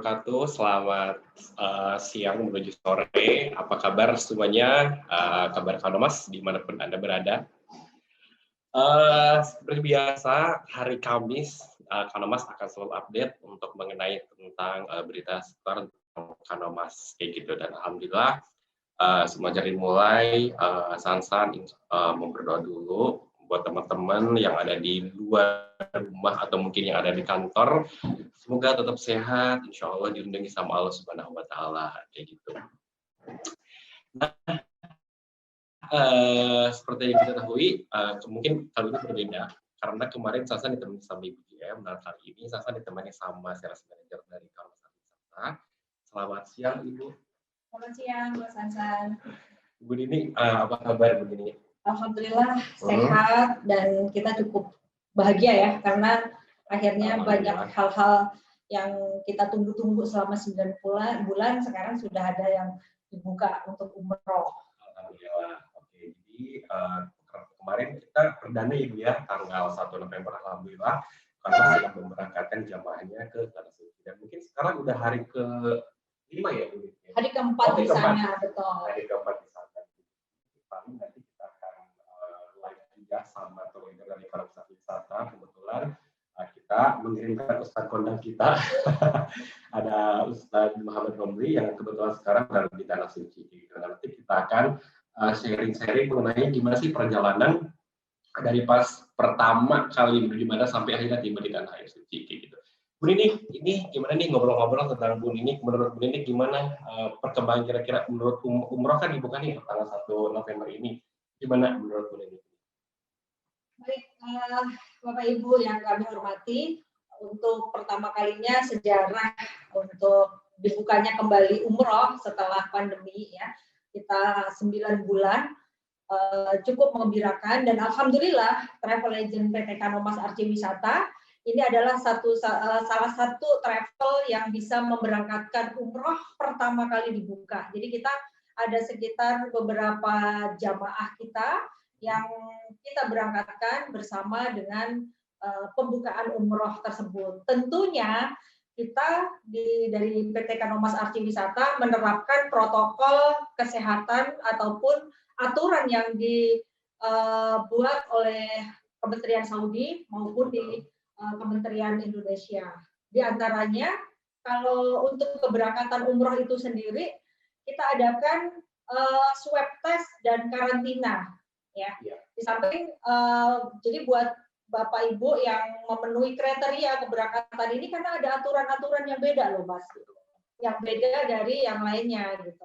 wabarakatuh. Selamat siang menuju sore. Apa kabar semuanya? Kabar Kanomas dimanapun Anda berada. Seperti biasa, hari Kamis Kanomas akan selalu update untuk mengenai tentang berita seputar Kanomas kayak gitu. Dan alhamdulillah semua jadi mulai. Sansan mau berdoa dulu buat teman-teman yang ada di luar rumah atau mungkin yang ada di kantor, semoga tetap sehat, insya Allah dilindungi sama Allah Subhanahu Wa Taala kayak gitu. Nah, seperti yang kita ketahui, mungkin kali ini berbeda karena kemarin Sasa ditemani sama Ibu GM, dan kali ini Sasa ditemani sama sales manager dari Kanomas Wisata. Selamat siang Ibu. Selamat siang, Bu Sansan. Bu Nini, apa kabar Bu Nini? Alhamdulillah sehat dan kita cukup bahagia ya karena akhirnya banyak hal-hal yang kita tunggu-tunggu selama 9 bulan sekarang sudah ada yang dibuka untuk umroh. Alhamdulillah. Oke, jadi kemarin kita perdana Ibu ya tanggal 1 November alhamdulillah karena sedang memberangkatkan jamaahnya ke Tanah Suci. Dan mungkin sekarang udah hari ke-5 ya Bu. Hari keempat di sana, betul. Hari keempat di sana. Paling nanti kita akan live juga sama kolega dari Kanomas Wisata. Kebetulan kita mengirimkan Ustadz kondang kita ada Ustadz Muhammad Romli yang kebetulan sekarang berada di Tanah Suci. Nanti kita akan sharing-sharing mengenai gimana sih perjalanan dari pas pertama kali bagaimana sampai akhirnya tiba di Tanah Air Suci kayak gitu. Bu Nini, ini gimana nih ngobrol-ngobrol tentang Bu Nini? Menurut Bu Nini gimana perkembangan kira-kira menurut umroh kan dibuka nih tanggal 1 November ini. Gimana menurut Bu Nini? Baik, Bapak Ibu yang kami hormati, untuk pertama kalinya sejarah untuk dibukanya kembali umroh setelah pandemi ya, kita 9 bulan cukup menggembirakan dan alhamdulillah travel agent PT Kanomas Arciwisata ini adalah salah satu travel yang bisa memberangkatkan umroh pertama kali dibuka. Jadi kita ada sekitar beberapa jamaah kita yang kita berangkatkan bersama dengan pembukaan umroh tersebut. Tentunya kita dari PT Kanomas Arciwisata menerapkan protokol kesehatan ataupun aturan yang dibuat oleh Kementerian Saudi maupun di Kementerian Indonesia. Di antaranya, kalau untuk keberangkatan umroh itu sendiri, kita adakan swab test dan karantina. Ya. Di samping, jadi buat Bapak Ibu yang memenuhi kriteria keberangkatan ini karena ada aturan-aturan yang beda loh Mas, yang beda dari yang lainnya gitu.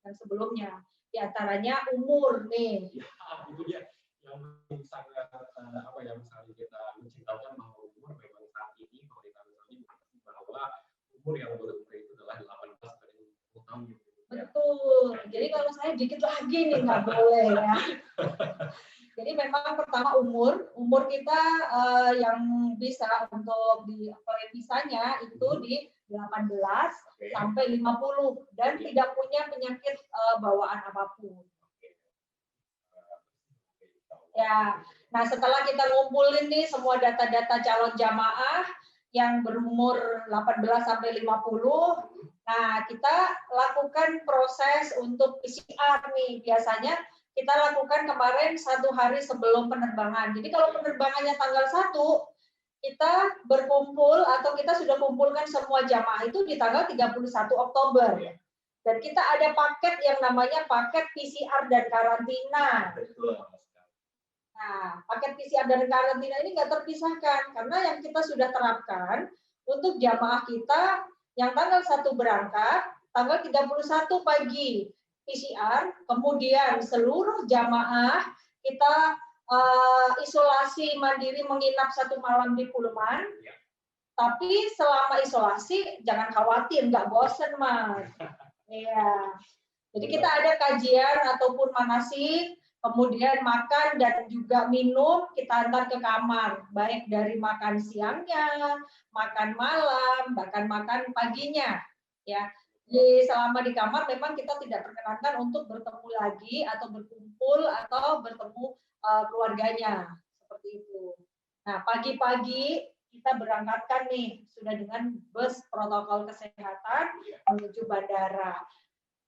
Dan sebelumnya, di antaranya umur nih. Ya, itu dia yang sangat apa ya misalnya kita menceritakan bahwa umur memang saat ini pemerintah Saudi bahwa umur yang boleh itu adalah 18 sampai 20 tahun. Betul. Jadi kalau saya dikit lagi nih nggak boleh ya. Jadi memang pertama umur kita yang bisa untuk di apply visanya itu di 18 sampai 50 dan tidak punya penyakit bawaan apapun. Ya, nah setelah kita ngumpulin nih semua data-data calon jamaah yang berumur 18 sampai 50, nah kita lakukan proses untuk PCR nih. Biasanya kita lakukan kemarin 1 hari sebelum penerbangan. Jadi kalau penerbangannya tanggal 1, kita berkumpul atau kita sudah kumpulkan semua jamaah itu di tanggal 31 Oktober. Dan kita ada paket yang namanya paket PCR dan karantina. Nah, paket PCR dan karantina ini nggak terpisahkan karena yang kita sudah terapkan untuk jamaah kita yang tanggal 1 berangkat, tanggal 31 pagi PCR, kemudian seluruh jamaah kita isolasi mandiri menginap 1 malam di Pullman. Tapi selama isolasi jangan khawatir, nggak bosen Mas. Iya. Jadi kita ada kajian ataupun manasik, kemudian makan dan juga minum kita antar ke kamar, baik dari makan siangnya, makan malam, bahkan makan paginya. Ya, selama di kamar memang kita tidak perkenankan untuk bertemu lagi atau berkumpul atau bertemu keluarganya seperti itu. Nah, pagi-pagi kita berangkatkan nih sudah dengan bus protokol kesehatan menuju bandara.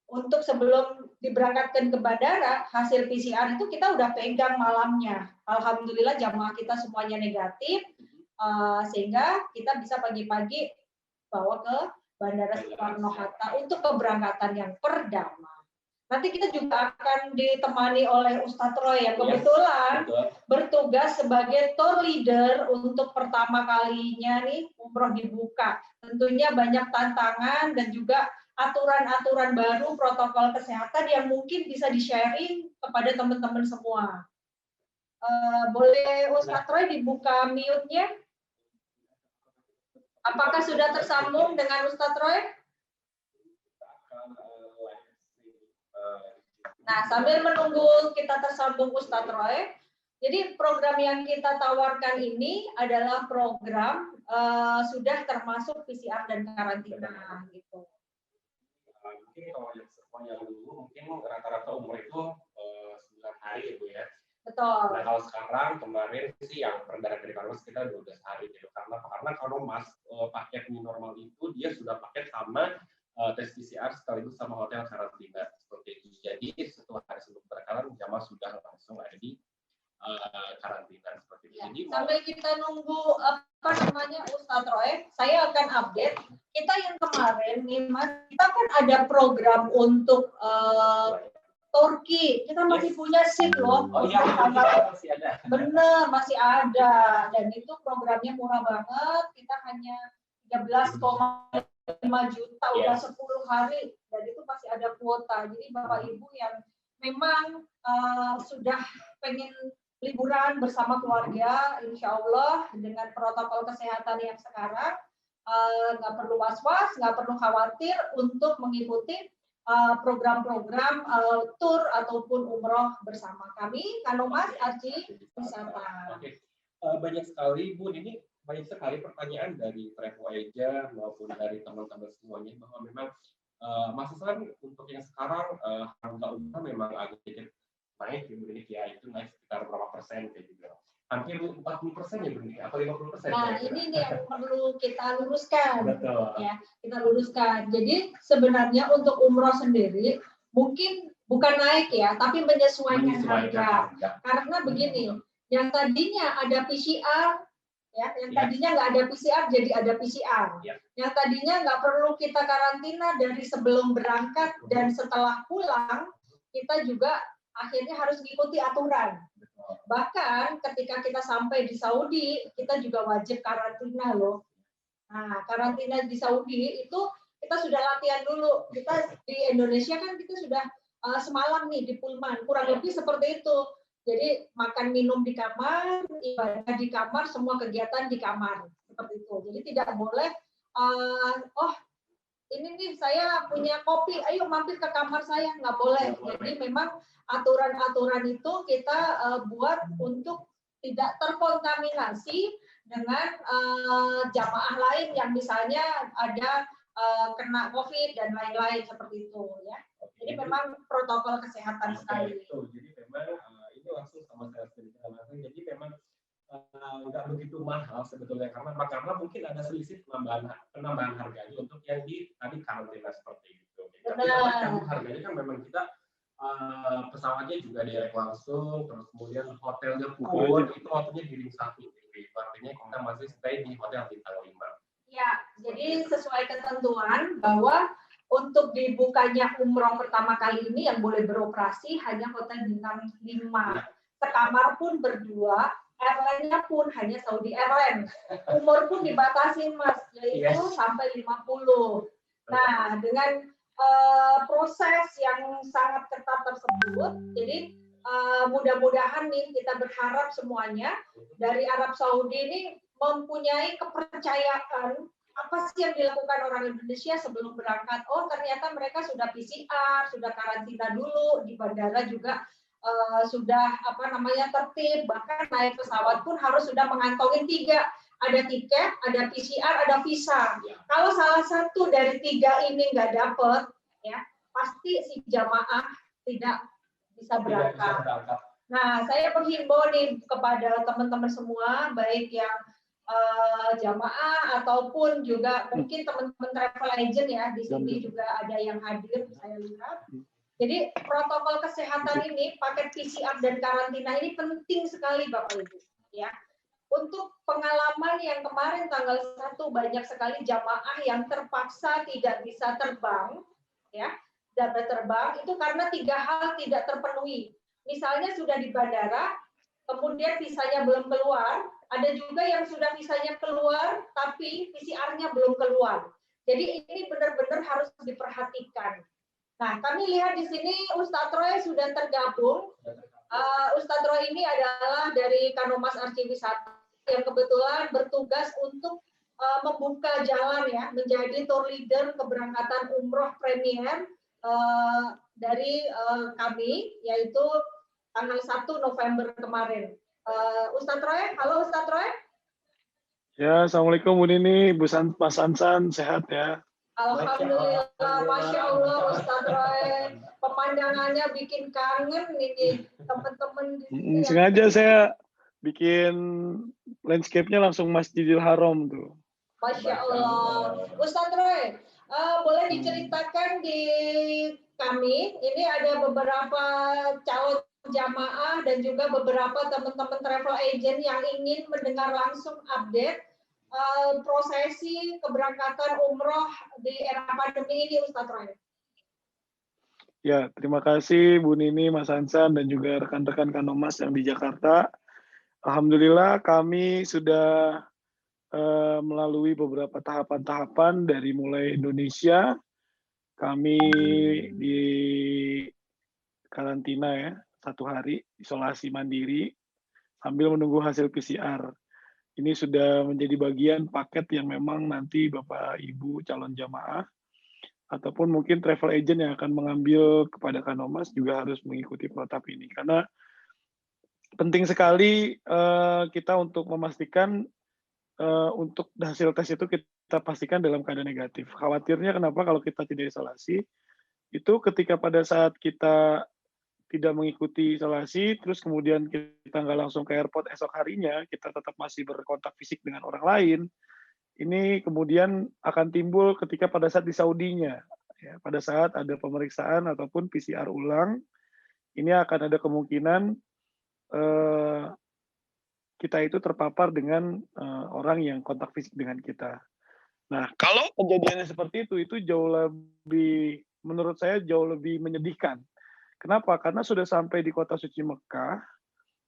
Untuk sebelum diberangkatkan ke bandara, hasil PCR itu kita udah pegang malamnya. Alhamdulillah jamaah kita semuanya negatif, sehingga kita bisa pagi-pagi bawa ke Bandara Soekarno-Hatta untuk keberangkatan yang pertama. Nanti kita juga akan ditemani oleh Ustadz Roy yang kebetulan bertugas sebagai tour leader untuk pertama kalinya nih umroh dibuka. Tentunya banyak tantangan dan juga aturan-aturan baru protokol kesehatan yang mungkin bisa di-sharing kepada teman-teman semua. Boleh Ustadz Roy dibuka mute-nya? Apakah sudah tersambung dengan Ustadz Roy? Nah, sambil menunggu kita tersambung Ustadz Roy, jadi program yang kita tawarkan ini adalah program sudah termasuk PCR dan karantina gitu. Mungkin kalau yang dulu mungkin rata-rata umur itu 9 hari ya Bu ya. Betul. Nah kalau sekarang kemarin sih yang perdana dari Karmas kita 12 hari gitu. Karena kalau Mas paket new normal itu dia sudah paket sama tes PCR sekaligus sama hotel karantina seperti itu. Jadi setelah hari sebelum berangkat jamaah sudah langsung ada di karantina seperti itu. Ya, jadi sambil kita nunggu apa namanya Ustadz Roy, saya akan update. Kita yang kemarin nih Mas, kita kan ada program untuk Turki. Kita masih punya seat loh. Oh iya, masih ada. Bener, masih ada. Dan itu programnya murah banget. Kita hanya 13,5 juta udah 10 hari. Dan itu masih ada kuota. Jadi Bapak Ibu yang memang sudah pengen liburan bersama keluarga, insya Allah dengan protokol kesehatan yang sekarang, nggak perlu was-was, nggak perlu khawatir untuk mengikuti program-program tour ataupun umroh bersama kami, Kanomas Arci Wisata. Oke. Banyak sekali Bu, ini banyak sekali pertanyaan dari Travel Aja maupun dari teman-teman semuanya bahwa memang Mas Hasan untuk yang sekarang harga umroh memang agak sedikit naik ya, itu naik sekitar berapa persen kayak gitu. Hampir 40% ya Bu, atau 50%? Nah, ini nih yang perlu kita luruskan. Betul. Ya, kita luruskan. Jadi sebenarnya untuk umroh sendiri mungkin bukan naik ya, tapi menyesuaikan harga. Karena begini, yang tadinya ada PCR, ya, yang tadinya nggak ada PCR jadi ada PCR. Yang tadinya nggak perlu kita karantina dari sebelum berangkat dan setelah pulang, kita juga akhirnya harus mengikuti aturan. Bahkan ketika kita sampai di Saudi, kita juga wajib karantina loh. Nah, karantina di Saudi itu kita sudah latihan dulu. Kita di Indonesia kan kita sudah semalam nih di Pullman, kurang lebih seperti itu. Jadi makan minum di kamar, ibadah di kamar, semua kegiatan di kamar seperti itu. Jadi tidak boleh, ini nih saya punya kopi, ayo mampir ke kamar saya, nggak boleh. Jadi memang aturan-aturan itu kita buat untuk tidak terkontaminasi dengan jamaah lain yang misalnya ada kena COVID dan lain-lain seperti itu ya. Jadi memang protokol kesehatan sekali. Jadi memang ini langsung sama saya sendiri langsung. Jadi memang nggak begitu mahal sebetulnya karena mungkin ada selisih penambahan harganya untuk yang di tadi karantina seperti itu. Tapi harganya kan memang kita pesawatnya juga direct langsung, terus kemudian hotelnya pun itu hotelnya di ring 1, artinya kita masih stay di hotel bintang 5. Ya, jadi sesuai ketentuan bahwa untuk dibukanya umroh pertama kali ini yang boleh beroperasi hanya hotel bintang 5. Sekamar pun berdua, airline-nya pun hanya Saudi Airlines. Umur pun dibatasi Mas, yaitu sampai 50. Nah, dengan proses yang sangat ketat tersebut, jadi mudah-mudahan nih kita berharap semuanya dari Arab Saudi ini mempunyai kepercayaan apa sih yang dilakukan orang Indonesia sebelum berangkat. Oh, ternyata mereka sudah PCR, sudah karantina dulu di bandara juga. Sudah tertib, bahkan naik pesawat pun harus sudah mengantongi 3, ada tiket, ada PCR, ada visa. Kalau salah satu dari 3 ini nggak dapet, ya pasti si jamaah tidak bisa berangkat. Nah, saya menghimbau nih kepada teman-teman semua, baik yang jamaah ataupun juga mungkin teman-teman travel agent ya di sini juga ada yang hadir saya lihat. Jadi protokol kesehatan ini, paket PCR dan karantina ini penting sekali Bapak Ibu ya. Untuk pengalaman yang kemarin tanggal 1 banyak sekali jamaah yang terpaksa tidak bisa terbang ya. Tidak terbang itu karena 3 hal tidak terpenuhi. Misalnya sudah di bandara, kemudian visanya belum keluar, ada juga yang sudah visanya keluar, tapi PCR-nya belum keluar. Jadi ini benar-benar harus diperhatikan. Nah, kami lihat di sini Ustadz Roy sudah tergabung. Ustadz Roy ini adalah dari Kanomas Archiwisata yang kebetulan bertugas untuk membuka jalan ya, menjadi tour leader keberangkatan umroh premier dari kami, yaitu tanggal 1 November kemarin. Ustadz Roy, halo Ustadz Roy. Ya, Assalamualaikum Bu Nini, Mas Ansan, sehat ya? Alhamdulillah, Masya Allah Ustadz Roy. Pemandangannya bikin kangen ini teman-teman. Sengaja saya bikin landscape-nya langsung Masjidil Haram tuh. Masya Allah. Ustadz Roy, boleh diceritakan di kami, ini ada beberapa calon jamaah dan juga beberapa teman-teman travel agent yang ingin mendengar langsung update prosesi keberangkatan umroh di era pandemi ini, Ustadz Roy. Ya, terima kasih Bu Nini, Mas Ansan, dan juga rekan-rekan Kanomas yang di Jakarta. Alhamdulillah kami sudah melalui beberapa tahapan-tahapan dari mulai Indonesia, kami di karantina ya, 1 hari, isolasi mandiri, sambil menunggu hasil PCR. Ini sudah menjadi bagian paket yang memang nanti Bapak Ibu calon jamaah ataupun mungkin travel agent yang akan mengambil kepada Kanomas juga harus mengikuti protap ini. Karena penting sekali kita untuk memastikan untuk hasil tes itu kita pastikan dalam keadaan negatif. Khawatirnya kenapa kalau kita tidak isolasi, itu ketika pada saat kita tidak mengikuti isolasi, terus kemudian kita nggak langsung ke airport esok harinya, kita tetap masih berkontak fisik dengan orang lain, ini kemudian akan timbul ketika pada saat di Saudinya, ya, pada saat ada pemeriksaan ataupun PCR ulang, ini akan ada kemungkinan kita itu terpapar dengan orang yang kontak fisik dengan kita. Nah, kalau kejadiannya seperti itu jauh lebih, menurut saya jauh lebih menyedihkan. Kenapa? Karena sudah sampai di kota suci Mekah,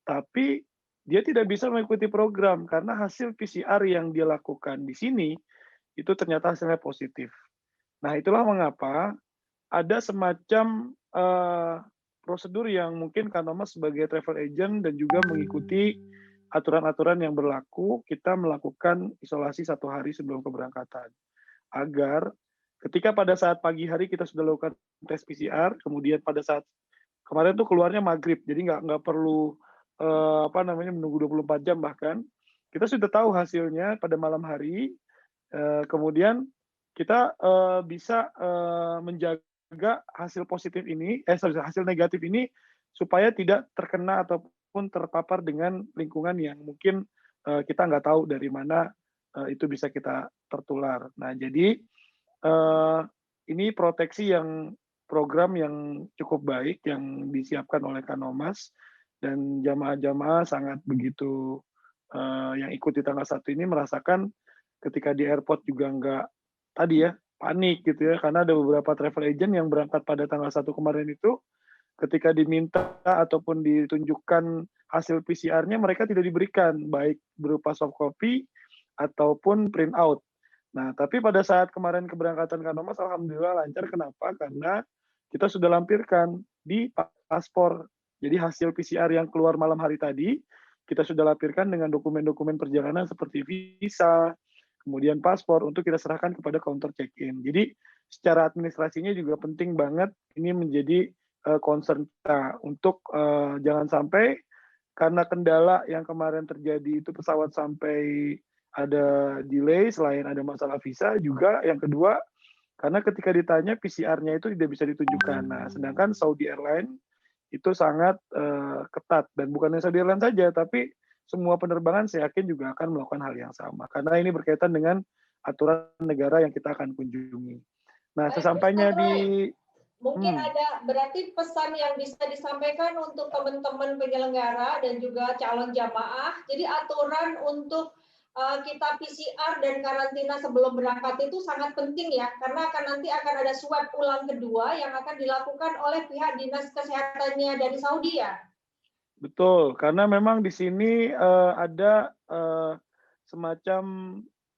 tapi dia tidak bisa mengikuti program karena hasil PCR yang dia lakukan di sini itu ternyata hasilnya positif. Nah, itulah mengapa ada semacam prosedur yang mungkin Kanomas sebagai travel agent dan juga mengikuti aturan-aturan yang berlaku, kita melakukan isolasi 1 hari sebelum keberangkatan. Agar ketika pada saat pagi hari kita sudah lakukan tes PCR, kemudian pada saat kemarin tuh keluarnya maghrib, jadi nggak perlu menunggu 24 jam bahkan, kita sudah tahu hasilnya pada malam hari, kemudian kita bisa menjaga hasil positif ini, hasil negatif ini supaya tidak terkena ataupun terpapar dengan lingkungan yang mungkin kita nggak tahu dari mana itu bisa kita tertular. Nah, jadi ini proteksi yang program yang cukup baik yang disiapkan oleh Kanomas dan jamaah-jamaah sangat begitu yang ikut di tanggal 1 ini merasakan ketika di airport juga nggak tadi ya panik gitu ya, karena ada beberapa travel agent yang berangkat pada tanggal 1 kemarin itu ketika diminta ataupun ditunjukkan hasil PCR-nya mereka tidak diberikan baik berupa soft copy ataupun print out. Nah, tapi pada saat kemarin keberangkatan Kanomas alhamdulillah lancar. Kenapa? Karena kita sudah lampirkan di paspor. Jadi hasil PCR yang keluar malam hari tadi, kita sudah lampirkan dengan dokumen-dokumen perjalanan seperti visa, kemudian paspor untuk kita serahkan kepada counter check-in. Jadi secara administrasinya juga penting banget ini menjadi concern kita untuk jangan sampai karena kendala yang kemarin terjadi itu pesawat sampai ada delay selain ada masalah visa juga yang kedua karena ketika ditanya PCR-nya itu tidak bisa ditunjukkan. Nah, sedangkan Saudi Airlines itu sangat ketat dan bukan hanya Saudi Airlines saja, tapi semua penerbangan saya yakin juga akan melakukan hal yang sama. Karena ini berkaitan dengan aturan negara yang kita akan kunjungi. Nah, Baik, sesampainya Ustadz Roy, di mungkin ada berarti pesan yang bisa disampaikan untuk teman-teman penyelenggara dan juga calon jamaah. Jadi aturan untuk kita PCR dan karantina sebelum berangkat itu sangat penting ya, karena nanti akan ada swab ulang kedua yang akan dilakukan oleh pihak dinas kesehatannya dari Saudi ya. Betul, karena memang di sini ada semacam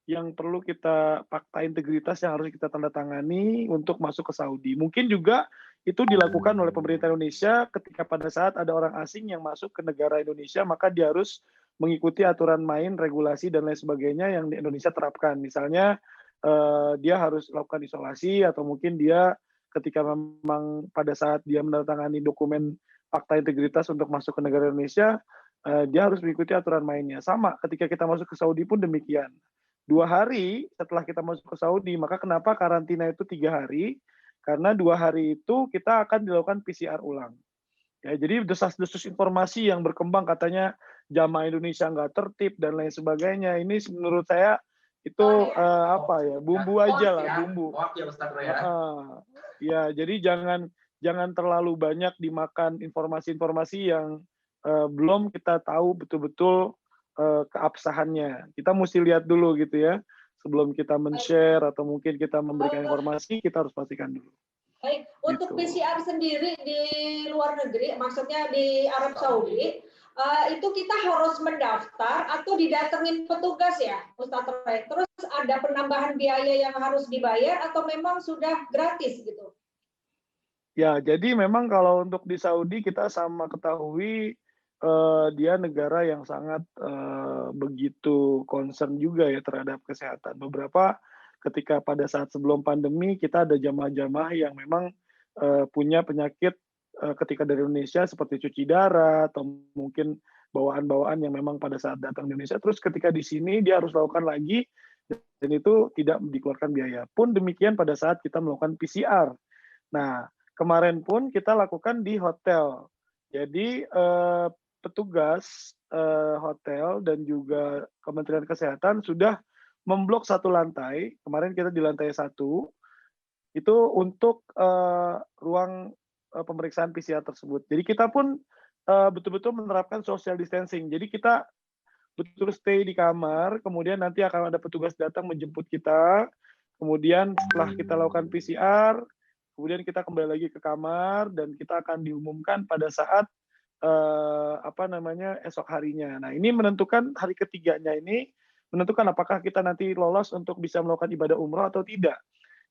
yang perlu kita fakta integritas yang harus kita tanda tangani untuk masuk ke Saudi. Mungkin juga itu dilakukan oleh pemerintah Indonesia ketika pada saat ada orang asing yang masuk ke negara Indonesia, maka dia harus mengikuti aturan main, regulasi, dan lain sebagainya yang di Indonesia terapkan. Misalnya dia harus lakukan isolasi, atau mungkin dia ketika memang pada saat dia menandatangani dokumen fakta integritas untuk masuk ke negara Indonesia, dia harus mengikuti aturan mainnya. Sama ketika kita masuk ke Saudi pun demikian. 2 hari setelah kita masuk ke Saudi, maka kenapa karantina itu 3 hari? Karena 2 hari itu kita akan dilakukan PCR ulang. Ya, jadi desas-desus informasi yang berkembang katanya jamaah Indonesia nggak tertib dan lain sebagainya. Ini menurut saya itu apa ya, bumbu aja lah, bumbu. Ya, jadi jangan terlalu banyak dimakan informasi-informasi yang belum kita tahu betul-betul keabsahannya. Kita mesti lihat dulu gitu ya, sebelum kita men-share atau mungkin kita memberikan informasi, kita harus pastikan dulu. Baik, untuk gitu. PCR sendiri di luar negeri, maksudnya di Arab Saudi, itu kita harus mendaftar atau didatengin petugas ya, Ustadz Roy. Terus ada penambahan biaya yang harus dibayar atau memang sudah gratis gitu? Ya, jadi memang kalau untuk di Saudi kita sama ketahui dia negara yang sangat begitu concern juga ya terhadap kesehatan. Beberapa ketika pada saat sebelum pandemi kita ada jamaah-jamaah yang memang punya penyakit ketika dari Indonesia seperti cuci darah atau mungkin bawaan-bawaan yang memang pada saat datang di Indonesia, terus ketika di sini dia harus lakukan lagi dan itu tidak dikeluarkan biaya. Pun demikian pada saat kita melakukan PCR. Nah, kemarin pun kita lakukan di hotel. Jadi petugas hotel dan juga Kementerian Kesehatan sudah memblok satu lantai. Kemarin kita di lantai 1 itu untuk ruang pemeriksaan PCR tersebut. Jadi kita pun betul-betul menerapkan social distancing. Jadi kita betul stay di kamar, kemudian nanti akan ada petugas datang menjemput kita. Kemudian setelah kita lakukan PCR, kemudian kita kembali lagi ke kamar dan kita akan diumumkan pada saat esok harinya. Nah, ini menentukan hari ketiganya ini menentukan apakah kita nanti lolos untuk bisa melakukan ibadah umroh atau tidak.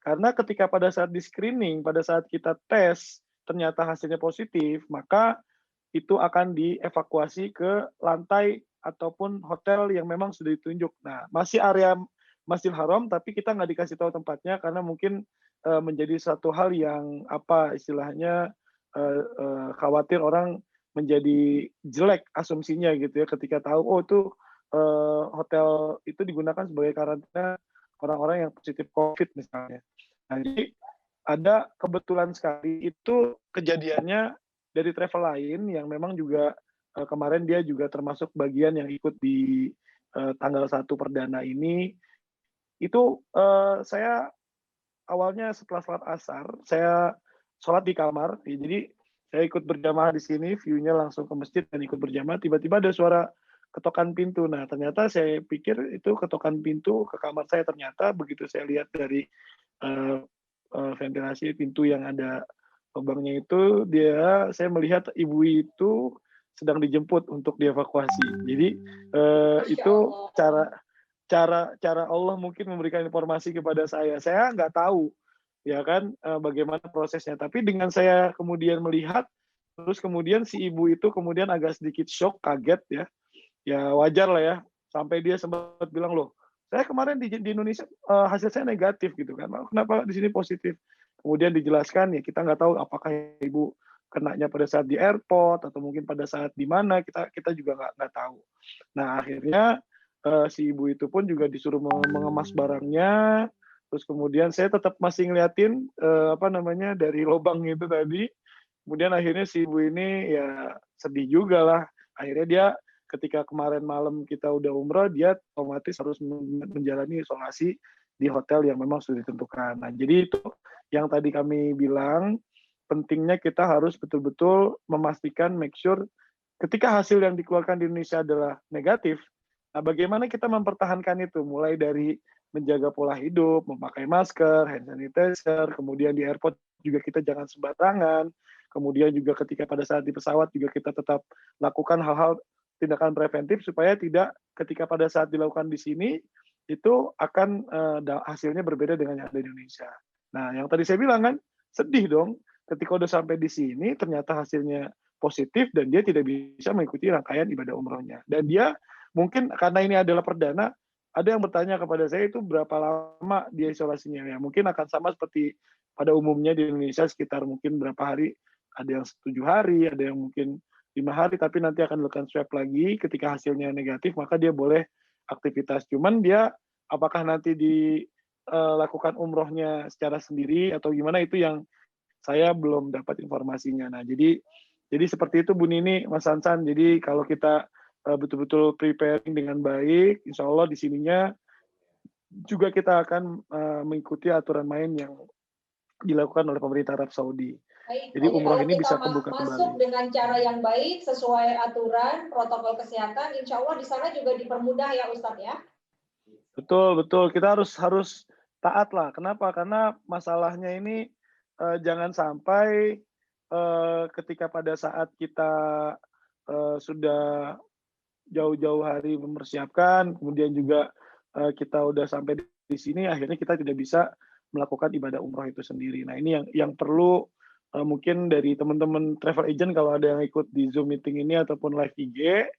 Karena ketika pada saat di screening, pada saat kita tes ternyata hasilnya positif, maka itu akan dievakuasi ke lantai ataupun hotel yang memang sudah ditunjuk. Nah, masih area Masjidil Haram, tapi kita nggak dikasih tahu tempatnya karena mungkin menjadi satu hal yang istilahnya khawatir orang menjadi jelek asumsinya gitu ya ketika tahu itu hotel itu digunakan sebagai karantina orang-orang yang positif COVID misalnya. Nah, jadi ada kebetulan sekali itu kejadiannya dari travel lain yang memang juga kemarin dia juga termasuk bagian yang ikut di tanggal 1 perdana ini. Itu saya awalnya setelah sholat asar, saya sholat di kamar, jadi saya ikut berjamaah di sini, view-nya langsung ke masjid dan ikut berjamaah, tiba-tiba ada suara ketokan pintu. Nah, ternyata saya pikir itu ketokan pintu ke kamar saya, ternyata begitu saya lihat dari ventilasi pintu yang ada lubangnya itu, saya melihat ibu itu sedang dijemput untuk dievakuasi. Jadi itu cara Allah mungkin memberikan informasi kepada saya. Saya nggak tahu ya kan bagaimana prosesnya. Tapi dengan saya kemudian melihat, terus kemudian si ibu itu kemudian agak sedikit shock, kaget ya. Ya wajar lah ya. Sampai dia sempat bilang, loh, saya kemarin di Indonesia hasil saya negatif gitu kan. Kenapa di sini positif? Kemudian dijelaskan ya kita nggak tahu apakah ibu kenanya pada saat di airport atau mungkin pada saat di mana, kita juga nggak tahu. Nah akhirnya si ibu itu pun juga disuruh mengemas barangnya, terus kemudian saya tetap masih ngeliatin dari lubang itu tadi. Kemudian akhirnya si ibu ini ya sedih juga lah. Akhirnya dia ketika kemarin malam kita udah umroh, dia otomatis harus menjalani isolasi di hotel yang memang sudah ditentukan. Nah, jadi itu yang tadi kami bilang, pentingnya kita harus betul-betul memastikan, make sure ketika hasil yang dikeluarkan di Indonesia adalah negatif, nah bagaimana kita mempertahankan itu, mulai dari menjaga pola hidup, memakai masker, hand sanitizer, kemudian di airport juga kita jangan sembarangan, kemudian juga ketika pada saat di pesawat juga kita tetap lakukan hal-hal tindakan preventif supaya tidak ketika pada saat dilakukan di sini itu akan hasilnya berbeda dengan yang ada di Indonesia. Nah, yang tadi saya bilang kan sedih dong ketika udah sampai di sini ternyata hasilnya positif dan dia tidak bisa mengikuti rangkaian ibadah umrohnya. Dan dia mungkin karena ini adalah perdana, ada yang bertanya kepada saya itu berapa lama dia isolasinya. Ya, mungkin akan sama seperti pada umumnya di Indonesia sekitar mungkin berapa hari, ada yang 7 hari, ada yang mungkin 5 hari, tapi nanti akan dilakukan swab lagi, ketika hasilnya negatif maka dia boleh aktivitas. Cuman dia apakah nanti dilakukan umrohnya secara sendiri atau gimana, itu yang saya belum dapat informasinya. Nah, jadi seperti itu Bu Nini, Mas Sansan. Jadi kalau kita betul-betul preparing dengan baik, insya Allah di sininya juga kita akan mengikuti aturan main yang dilakukan oleh pemerintah Arab Saudi. Baik, jadi umroh kalau ini kita bisa kebuka masuk kembali dengan cara yang baik sesuai aturan protokol kesehatan, insya Allah di sana juga dipermudah ya Ustadz ya. Betul, kita harus taat lah. Kenapa? Karena masalahnya ini jangan sampai ketika pada saat kita sudah jauh-jauh hari mempersiapkan, kemudian juga kita udah sampai di sini, akhirnya kita tidak bisa melakukan ibadah umroh itu sendiri. Nah, ini yang perlu mungkin dari teman-teman travel agent kalau ada yang ikut di Zoom meeting ini ataupun live IG,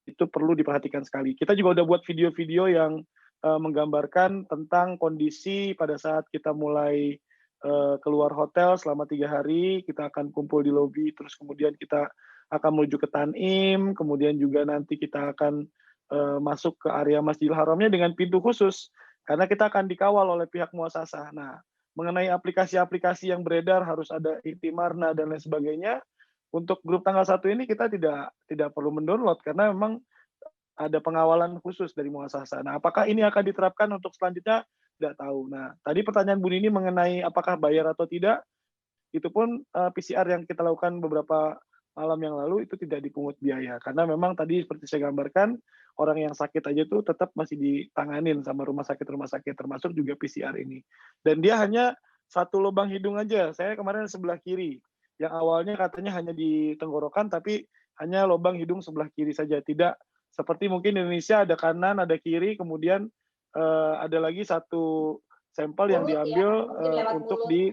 itu perlu diperhatikan sekali. Kita juga udah buat video-video yang menggambarkan tentang kondisi pada saat kita mulai keluar hotel selama 3 hari, kita akan kumpul di lobi, terus kemudian kita akan menuju ke Tanim, kemudian juga nanti kita akan masuk ke area Masjidil Haramnya dengan pintu khusus, karena kita akan dikawal oleh pihak muasasah. Nah, mengenai aplikasi-aplikasi yang beredar harus ada Iktimarna dan lain sebagainya, untuk grup tanggal 1 ini kita tidak perlu mendownload karena memang ada pengawalan khusus dari muasasah. Nah, apakah ini akan diterapkan untuk selanjutnya? Tidak tahu. Nah, tadi pertanyaan Bu Nini mengenai apakah bayar atau tidak, itu pun PCR yang kita lakukan beberapa malam yang lalu itu tidak dipungut biaya. Karena memang tadi seperti saya gambarkan, orang yang sakit aja tuh tetap masih ditanganin sama rumah sakit, termasuk juga PCR ini. Dan dia hanya satu lubang hidung aja. Saya kemarin sebelah kiri. Yang awalnya katanya hanya di tenggorokan, tapi hanya lubang hidung sebelah kiri saja. Tidak seperti mungkin di Indonesia ada kanan, ada kiri, kemudian ada lagi satu sampel yang diambil untuk mulut. di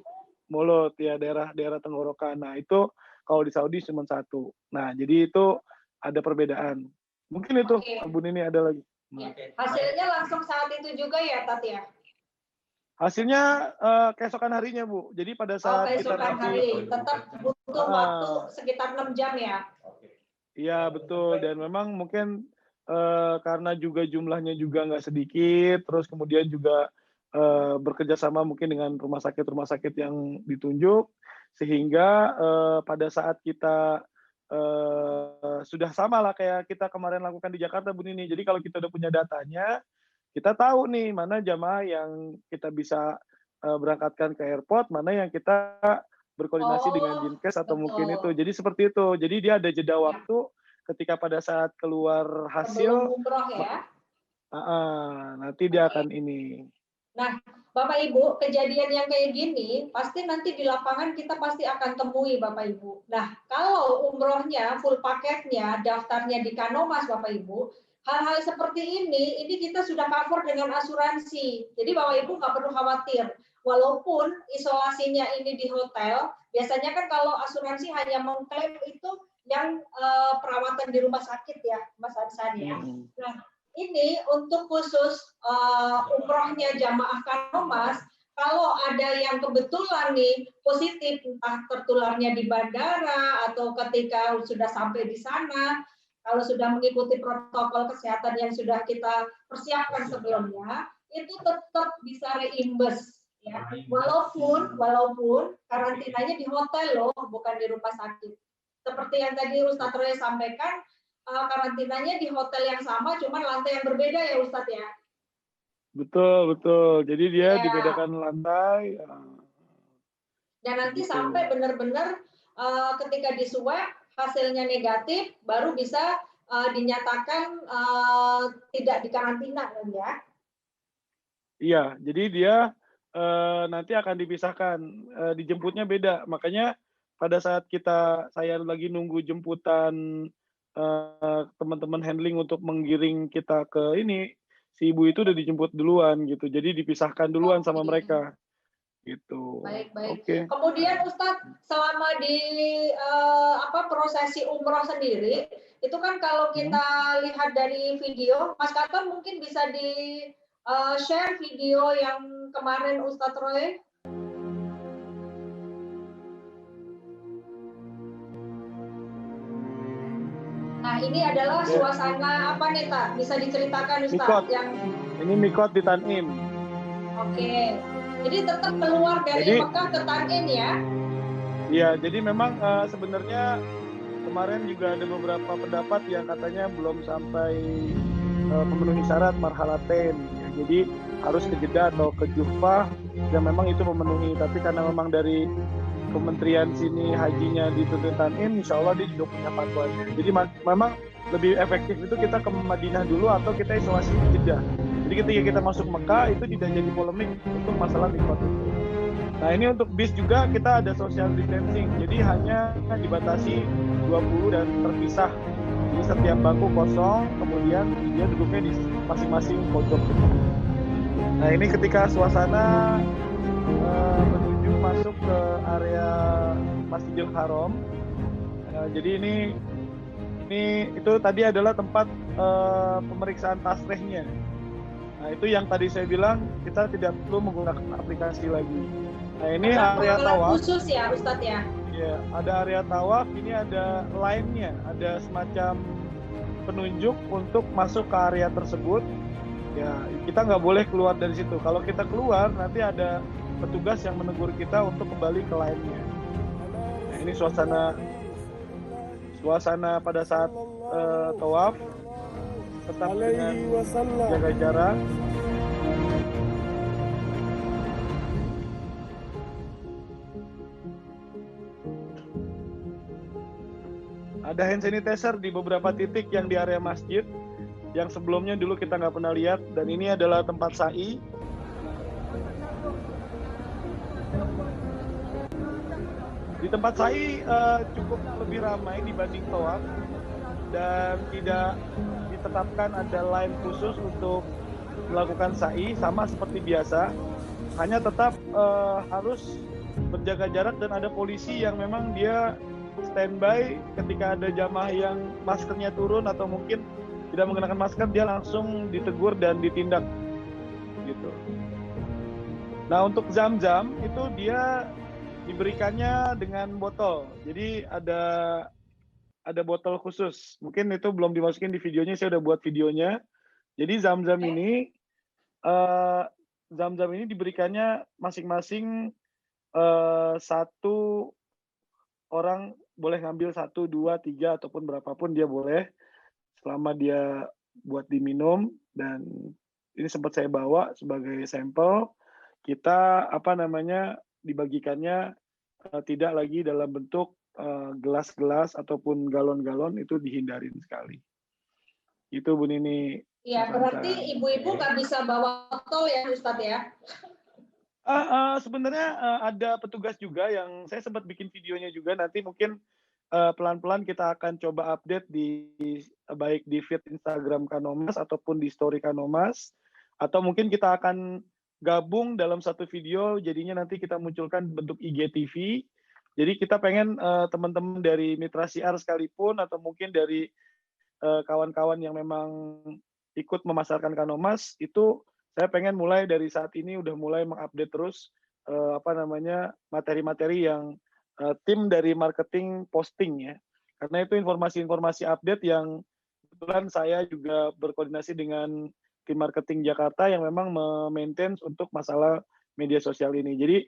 mulut, ya daerah tenggorokan. Nah, itu kalau di Saudi cuma satu. Nah, jadi itu ada perbedaan. Mungkin itu, Bu Nini ada lagi. Nah. Hasilnya langsung saat itu juga ya, Tat ya? Hasilnya keesokan harinya, Bu. Jadi pada saat kita hari, tetap butuh waktu sekitar 6 jam ya? Iya, betul. Dan memang mungkin karena juga jumlahnya juga nggak sedikit, terus kemudian juga bekerja sama mungkin dengan rumah sakit yang ditunjuk, sehingga pada saat kita sudah sama lah kayak kita kemarin lakukan di Jakarta, Bu Nini. Jadi kalau kita udah punya datanya, kita tahu nih mana jamaah yang kita bisa berangkatkan ke airport, mana yang kita berkoordinasi dengan Dinkes atau mungkin itu. Jadi seperti itu. Jadi dia ada jeda waktu ketika pada saat keluar hasil. Sebelum umroh ya? Nanti dia akan ini. Nah, Bapak Ibu, kejadian yang kayak gini, pasti nanti di lapangan kita pasti akan temui Bapak Ibu. Nah, kalau umrohnya, full paketnya, daftarnya di Kanomas Bapak Ibu, hal-hal seperti ini kita sudah cover dengan asuransi. Jadi Bapak Ibu nggak perlu khawatir. Walaupun isolasinya ini di hotel, biasanya kan kalau asuransi hanya mengklaim itu yang perawatan di rumah sakit ya, Mas Ansan ya. Nah, ini untuk khusus umrohnya jamaah Kanomas, kalau ada yang kebetulan nih positif, entah tertularnya di bandara atau ketika sudah sampai di sana, kalau sudah mengikuti protokol kesehatan yang sudah kita persiapkan sebelumnya, itu tetap bisa reimburse. Ya. Walaupun karantinanya di hotel loh, bukan di rumah sakit. Seperti yang tadi Ustadz Roy sampaikan, karantinanya di hotel yang sama, cuma lantai yang berbeda ya Ustadz ya? Betul, betul. Jadi dia Ya. dibedakan lantai. Dan nanti Gitu. sampai benar-benar ketika di swab hasilnya negatif, baru bisa dinyatakan tidak dikarantina kan ya? Iya, jadi dia nanti akan dipisahkan, dijemputnya beda. Makanya pada saat saya lagi nunggu jemputan teman-teman handling untuk menggiring kita ke ini, si ibu itu udah dijemput duluan gitu. Jadi dipisahkan duluan sama mereka. Gitu. Baik, baik. Oke. Kemudian Ustadz, selama di prosesi umroh sendiri, itu kan kalau kita lihat dari video, Mas Katon mungkin bisa di share video yang kemarin Ustadz Roy. Nah, ini adalah suasana apa nih, Tak? Bisa diceritakan, Ustadz? Mikot. Ini Mikot di Tanim. Oke. Jadi tetap keluar dari Mekah ke Tanim ya? Iya, jadi memang sebenarnya kemarin juga ada beberapa pendapat yang katanya belum sampai memenuhi syarat marhalatain. Ya, jadi harus ke Jeddah atau ke Juhfah yang memang itu memenuhi. Tapi karena memang dari kementerian sini hajinya dituntut Tanim, insya Allah dia juga punya fatwanya. Jadi memang lebih efektif itu kita ke Madinah dulu atau kita isolasi di Jeddah. Jadi ketika kita masuk Mekah itu tidak jadi polemik untuk masalah mikot itu. Nah ini untuk bis juga kita ada social distancing, jadi hanya dibatasi 20 dan terpisah. Jadi setiap bangku kosong, kemudian dia duduknya di masing-masing pojok. Nah ini ketika suasana menuju masuk ke area Masjidil Haram. Jadi ini itu tadi adalah tempat pemeriksaan tasrehnya. Nah itu yang tadi saya bilang kita tidak perlu menggunakan aplikasi lagi. Nah ini area tawaf khusus ya Ustadz ya? Iya, ada area tawaf, ini ada line-nya, ada semacam penunjuk untuk masuk ke area tersebut. Ya kita nggak boleh keluar dari situ. Kalau kita keluar nanti ada petugas yang menegur kita untuk kembali ke line-nya. Nah ini suasana pada saat tawaf. Tetap dengan jaga jarak. Ada hand sanitizer di beberapa titik yang di area masjid, yang sebelumnya dulu kita nggak pernah lihat, dan ini adalah tempat sa'i. Di tempat sa'i cukup lebih ramai dibanding tawaf, dan tidak ditetapkan ada line khusus untuk melakukan sa'i, sama seperti biasa. Hanya tetap harus berjaga jarak dan ada polisi yang memang dia standby ketika ada jamaah yang maskernya turun atau mungkin tidak menggunakan masker, dia langsung ditegur dan ditindak gitu. Nah untuk zam-zam itu dia diberikannya dengan botol, jadi ada botol khusus. Mungkin itu belum dimasukin di videonya, saya udah buat videonya. Jadi zam-zam ini diberikannya masing-masing satu orang boleh ngambil 1, 2, 3 ataupun berapapun dia boleh, selama dia buat diminum. Dan ini sempat saya bawa sebagai sampel. Kita dibagikannya tidak lagi dalam bentuk gelas-gelas ataupun galon-galon, itu dihindarin sekali. Itu Bu Nini. Iya, berarti ibu-ibu nggak bisa bawa botol ya Ustadz ya? Sebenarnya ada petugas juga yang saya sempat bikin videonya juga. Nanti mungkin pelan-pelan kita akan coba update baik di feed Instagram Kanomas ataupun di story Kanomas, atau mungkin kita akan gabung dalam satu video, jadinya nanti kita munculkan bentuk IGTV. Jadi kita pengen teman-teman dari Mitra Syiar sekalipun atau mungkin dari kawan-kawan yang memang ikut memasarkan Kanomas, itu saya pengen mulai dari saat ini udah mulai mengupdate terus materi-materi yang tim dari marketing posting ya. Karena itu informasi-informasi update yang kebetulan saya juga berkoordinasi dengan tim marketing Jakarta yang memang memaintain untuk masalah media sosial ini. Jadi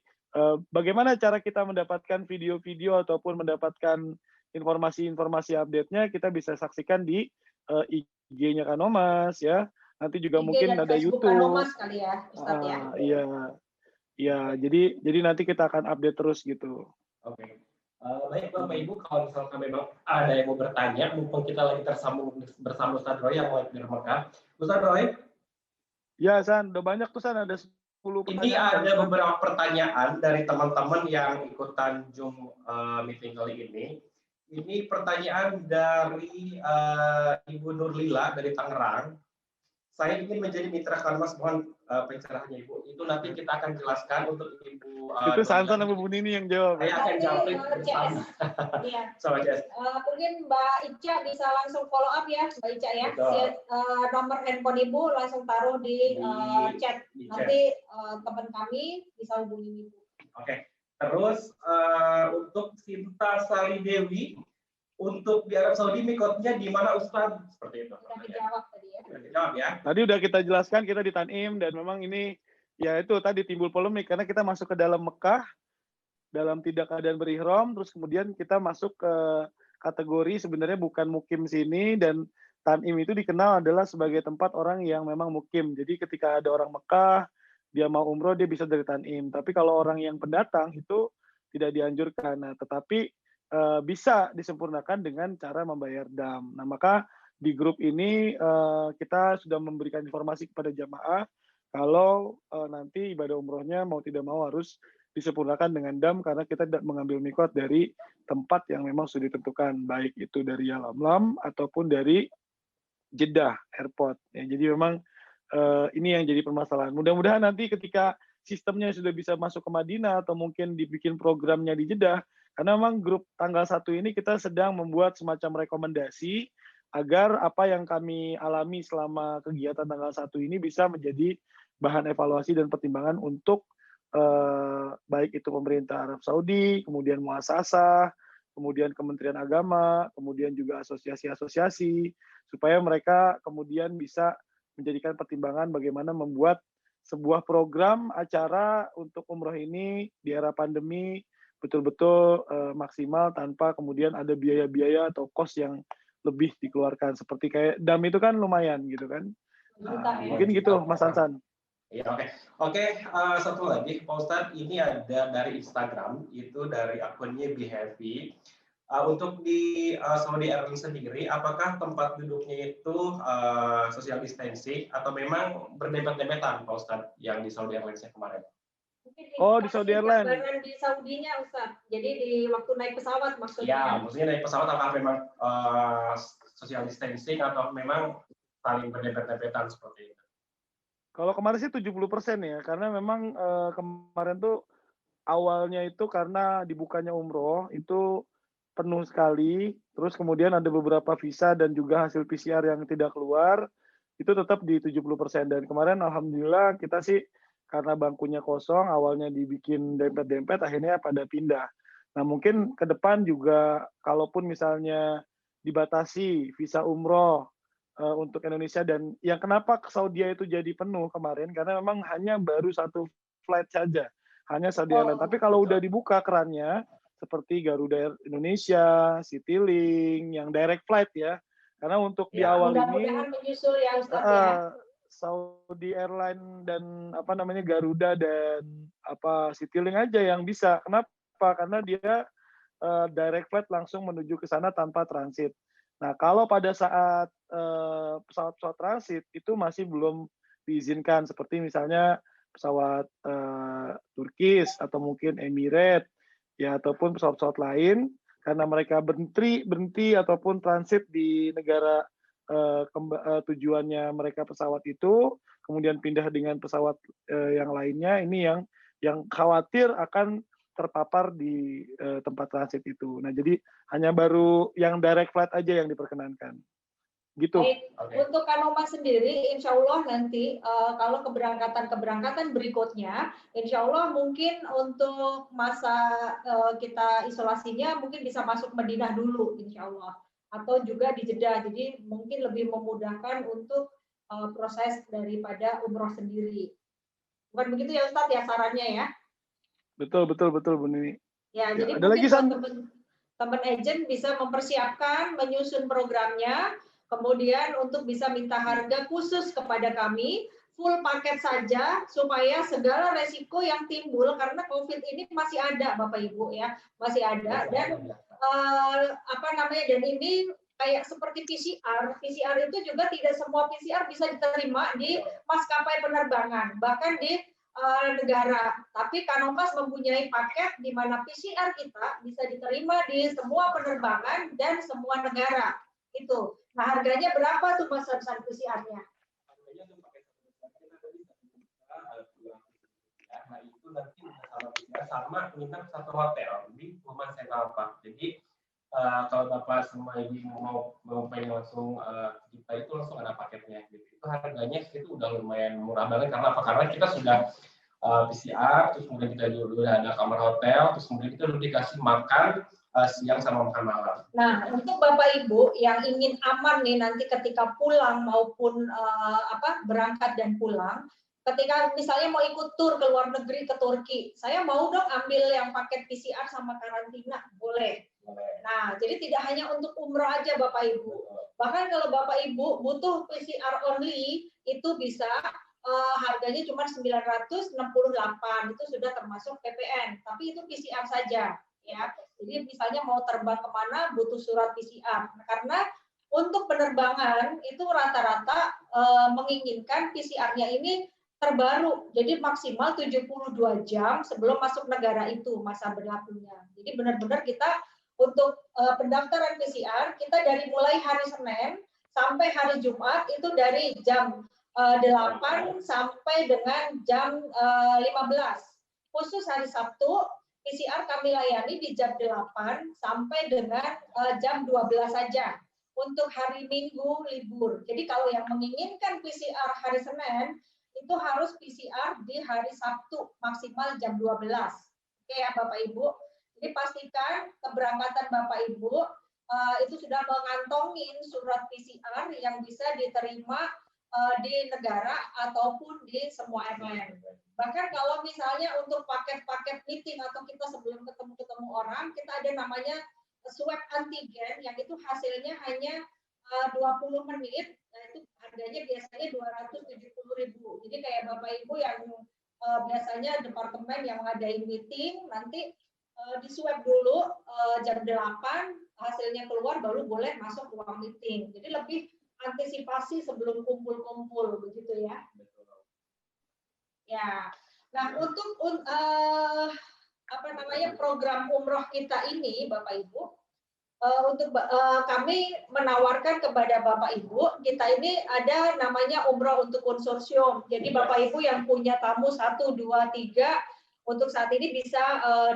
bagaimana cara kita mendapatkan video-video ataupun mendapatkan informasi update-nya kita bisa saksikan di IG-nya Kanomas ya. Nanti juga IG mungkin dan ada Facebook YouTube. Kanomas kali ya, Ustadz ya. Iya. Iya, jadi nanti kita akan update terus gitu. Oke. Baik Bapak Ibu, kalau misalkan memang ada yang mau bertanya, mumpung kita lagi tersambung bersama Ustadz Roy yang lagi di Mekah. Ustadz Roy, Ya, San, udah banyak tuh San, ada 10 ini pertanyaan. ada beberapa pertanyaan dari teman-teman yang ikutan Zoom meeting kali ini. Ini pertanyaan dari Ibu Nurlila dari Tangerang. Saya ingin menjadi mitra Kanomas, mohon pencerahannya Ibu. Itu nanti kita akan jelaskan untuk Ibu. Itu Sansan sama Bu Nini yang jawab. Saya akan jawab bersama. Iya. Sama Jess. Mungkin Mbak Ica bisa langsung follow up ya, Mbak Ica ya. Nomor handphone Ibu langsung taruh di chat. Nanti teman kami bisa hubungi Ibu. Oke. Terus untuk Sinta Salidewi, untuk di Arab Saudi mikotnya di mana Ustaz? Seperti itu. Sudah dijawab tadi ya. Sudah dijawab ya. Tadi udah kita jelaskan, kita di Tanim, dan memang ini ya itu tadi timbul polemik karena kita masuk ke dalam Mekah dalam tidak keadaan berihram, terus kemudian kita masuk ke kategori sebenarnya bukan mukim sini, dan Tanim itu dikenal adalah sebagai tempat orang yang memang mukim. Jadi ketika ada orang Mekah dia mau umroh, dia bisa dari Tanim. Tapi kalau orang yang pendatang itu tidak dianjurkan. Nah, tetapi bisa disempurnakan dengan cara membayar dam. Nah, maka di grup ini kita sudah memberikan informasi kepada jamaah kalau nanti ibadah umrohnya mau tidak mau harus disempurnakan dengan dam, karena kita tidak mengambil mikot dari tempat yang memang sudah ditentukan, baik itu dari Yalamlam ataupun dari Jeddah Airport. Ya, jadi memang ini yang jadi permasalahan. Mudah-mudahan nanti ketika sistemnya sudah bisa masuk ke Madinah atau mungkin dibikin programnya di Jeddah, karena memang grup tanggal 1 ini kita sedang membuat semacam rekomendasi agar apa yang kami alami selama kegiatan tanggal 1 ini bisa menjadi bahan evaluasi dan pertimbangan untuk baik itu pemerintah Arab Saudi, kemudian muasasah, kemudian Kementerian Agama, kemudian juga asosiasi-asosiasi, supaya mereka kemudian bisa menjadikan pertimbangan bagaimana membuat sebuah program acara untuk umroh ini di era pandemi betul-betul maksimal tanpa kemudian ada biaya-biaya atau kos yang lebih dikeluarkan. Seperti kayak dam itu kan lumayan gitu kan. Mungkin gitu Mas Sansan. Ya, oke. Satu lagi Pak Ustadz, ini ada dari Instagram, itu dari akunnya Be Happy. Untuk di Saudi Airlines sendiri, apakah tempat duduknya itu social distancing atau memang berdempet-dempetan Pak Ustadz yang di Saudi Airlines kemarin? Oh, di Saudi Airlines. Di Saudinya, Ustaz. Jadi di waktu naik pesawat maksudnya. Ya, maksudnya naik pesawat apakah memang social distancing atau memang saling berdempet-dempetan seperti itu? Kalau kemarin sih 70% ya, karena memang kemarin tuh awalnya itu karena dibukanya umroh itu penuh sekali, terus kemudian ada beberapa visa dan juga hasil PCR yang tidak keluar, itu tetap di 70%. Dan kemarin alhamdulillah kita sih karena bangkunya kosong, awalnya dibikin dempet-dempet, akhirnya pada pindah. Nah mungkin ke depan juga, kalaupun misalnya dibatasi visa umroh untuk Indonesia, dan yang kenapa ke Saudi itu jadi penuh kemarin, karena memang hanya baru satu flight saja, hanya Saudi Airlines. Tapi kalau udah dibuka kerannya, seperti Garuda Indonesia, Citylink, yang direct flight ya, karena untuk di awal ini menyusul ya Ustaz ya. Saudi Airlines dan Garuda dan Citylink aja yang bisa. Kenapa? Karena dia direct flight langsung menuju ke sana tanpa transit. Nah, kalau pada saat pesawat-pesawat transit itu masih belum diizinkan, seperti misalnya pesawat Turkish atau mungkin Emirates ya, ataupun pesawat-pesawat lain, karena mereka berhenti ataupun transit di negara tujuannya mereka pesawat itu, kemudian pindah dengan pesawat yang lainnya, ini yang khawatir akan terpapar di tempat transit itu. Nah, jadi hanya baru yang direct flight aja yang diperkenankan. Gitu. Untuk Kanomas sendiri, insya Allah nanti kalau keberangkatan berikutnya, insya Allah mungkin untuk masa kita isolasinya mungkin bisa masuk Madinah dulu, insya Allah, atau juga di Jeddah. Jadi mungkin lebih memudahkan untuk proses daripada umroh sendiri. Bukan begitu ya Ustadz ya sarannya ya? Betul Bu Nini. Ya, jadi ada lagi teman agent bisa mempersiapkan, menyusun programnya, kemudian untuk bisa minta harga khusus kepada kami, full paket saja, supaya segala resiko yang timbul, karena COVID ini masih ada, Bapak Ibu ya, masih ada, dan dan ini kayak seperti PCR. PCR itu juga tidak semua PCR bisa diterima di maskapai penerbangan, bahkan di negara. Tapi Kanomas mempunyai paket di mana PCR kita bisa diterima di semua penerbangan dan semua negara. Itu. Nah, harganya berapa tuh Mas Sarsan PCR-nya? Nah, itu nanti sama PCR sama menginap satu hotel di rumah Central Park. Jadi kalau Bapak sama Ibu mau pengen langsung kita itu langsung ada paketnya gitu. Itu harganya itu udah lumayan murah banget karena apa? Karena kita sudah PCR, terus kemudian kita udah ada kamar hotel, terus kemudian kita udah dikasih makan siang sama makan malam. Nah, untuk Bapak Ibu yang ingin aman nih nanti ketika pulang maupun berangkat dan pulang, ketika misalnya mau ikut tur ke luar negeri ke Turki, saya mau dong ambil yang paket PCR sama karantina, boleh. Nah, jadi tidak hanya untuk umroh aja Bapak Ibu. Bahkan kalau Bapak Ibu butuh PCR only, itu bisa harganya cuma 968, itu sudah termasuk PPN, tapi itu PCR saja. Ya, jadi misalnya mau terbang kemana butuh surat PCR, karena untuk penerbangan itu rata-rata menginginkan PCR-nya ini terbaru, jadi maksimal 72 jam sebelum masuk negara itu masa berlakunya. Jadi benar-benar kita untuk pendaftaran PCR kita dari mulai hari Senin sampai hari Jumat itu dari jam 8 sampai dengan jam 15. Khusus hari Sabtu PCR kami layani di jam 8 sampai dengan jam 12 saja. Untuk hari Minggu libur. Jadi kalau yang menginginkan PCR hari Senin, itu harus PCR di hari Sabtu maksimal jam 12. Oke ya Bapak Ibu. Jadi pastikan keberangkatan Bapak Ibu itu sudah mengantongin surat PCR yang bisa diterima di negara ataupun di semua airline. Bahkan kalau misalnya untuk paket-paket meeting atau kita sebelum ketemu orang, kita ada namanya swab antigen yang itu hasilnya hanya 20 menit, nah itu harganya biasanya 270.000. Jadi kayak Bapak Ibu yang biasanya departemen yang ngadain meeting, nanti di swab dulu jam 8, hasilnya keluar baru boleh masuk ruang meeting. Jadi lebih antisipasi sebelum kumpul-kumpul begitu ya. Ya. Nah, untuk program umroh kita ini Bapak Ibu, untuk kami menawarkan kepada Bapak Ibu, kita ini ada namanya umroh untuk konsorsium. Jadi Bapak Ibu yang punya tamu 1, 2, 3 untuk saat ini bisa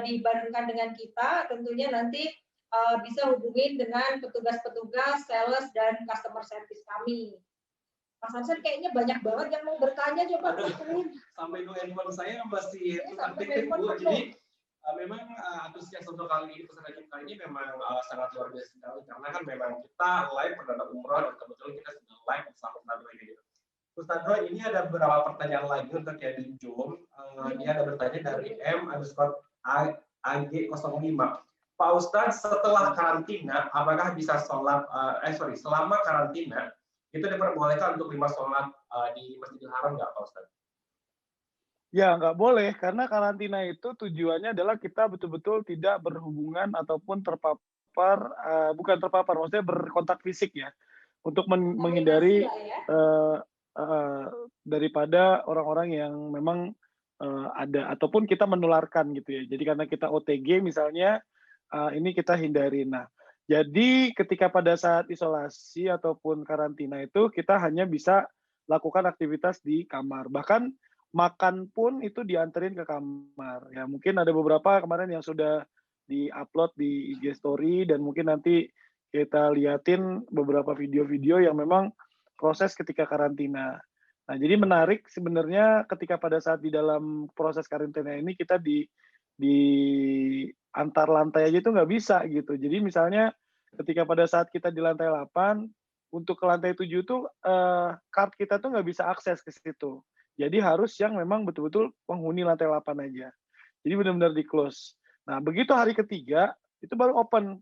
dibarengkan dengan kita, tentunya nanti bisa hubungi dengan petugas-petugas, sales dan customer service kami. Mas Hansen kayaknya banyak banget yang mau bertanya, coba sampai itu handphone saya masih aktif Bu. Jadi memang antusias untuk kali ini pesan kita ini memang sangat luar biasa sekali karena kan memang kita live perdana umroh dan kebetulan kita sudah live bersama Ustadz Roy gitu. Ustadz Roy, ini ada beberapa pertanyaan lagi untuk yang di Zoom. Dia ada bertanya dari M_AG05. Pak Ustadz, setelah karantina, apakah bisa sholat? Selama karantina itu diperbolehkan untuk 5 sholat di Masjidil Haram nggak Pak Ustadz? Ya, nggak boleh, karena karantina itu tujuannya adalah kita betul-betul tidak berhubungan ataupun terpapar, bukan terpapar, maksudnya berkontak fisik ya, untuk menghindari daripada orang-orang yang memang ada, ataupun kita menularkan gitu ya. Jadi karena kita OTG misalnya, ini kita hindari. Nah, jadi ketika pada saat isolasi ataupun karantina itu, kita hanya bisa lakukan aktivitas di kamar. Bahkan makan pun itu dianterin ke kamar. Ya mungkin ada beberapa kemarin yang sudah di-upload di IG Story dan mungkin nanti kita liatin beberapa video-video yang memang proses ketika karantina. Nah, jadi menarik sebenarnya ketika pada saat di dalam proses karantina ini kita di antar lantai aja itu nggak bisa gitu. Jadi misalnya ketika pada saat kita di lantai 8, untuk ke lantai 7 itu card kita tuh nggak bisa akses ke situ. Jadi harus yang memang betul-betul penghuni lantai 8 aja. Jadi benar-benar di close. Nah, begitu hari ketiga, itu baru open.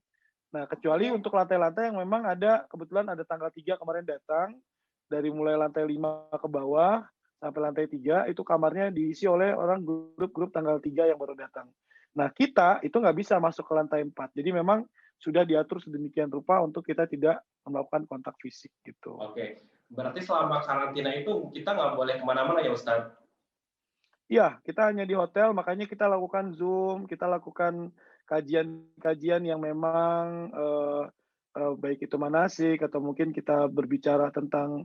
Nah, kecuali untuk lantai-lantai yang memang ada, kebetulan ada tanggal 3 kemarin datang, dari mulai lantai 5 ke bawah, sampai lantai 3, itu kamarnya diisi oleh orang grup-grup tanggal 3 yang baru datang. Nah, kita itu nggak bisa masuk ke lantai 4. Jadi memang sudah diatur sedemikian rupa untuk kita tidak melakukan kontak fisik gitu. Oke, berarti selama karantina itu kita nggak boleh kemana-mana ya Ustadz? Iya, kita hanya di hotel, makanya kita lakukan Zoom, kita lakukan kajian-kajian yang memang baik itu manasik atau mungkin kita berbicara tentang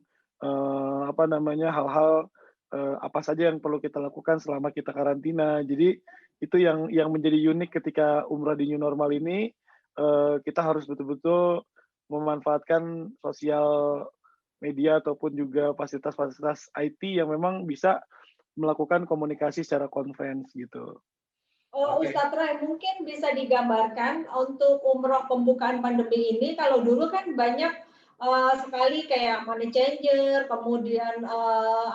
apa namanya hal-hal apa saja yang perlu kita lakukan selama kita karantina. Jadi itu yang menjadi unik ketika umrah di new normal ini, kita harus betul-betul memanfaatkan sosial media ataupun juga fasilitas-fasilitas IT yang memang bisa melakukan komunikasi secara conference gitu. Oh, Oke. Ustadz Rai, mungkin bisa digambarkan untuk umroh pembukaan pandemi ini, kalau dulu kan banyak sekali kayak money changer, kemudian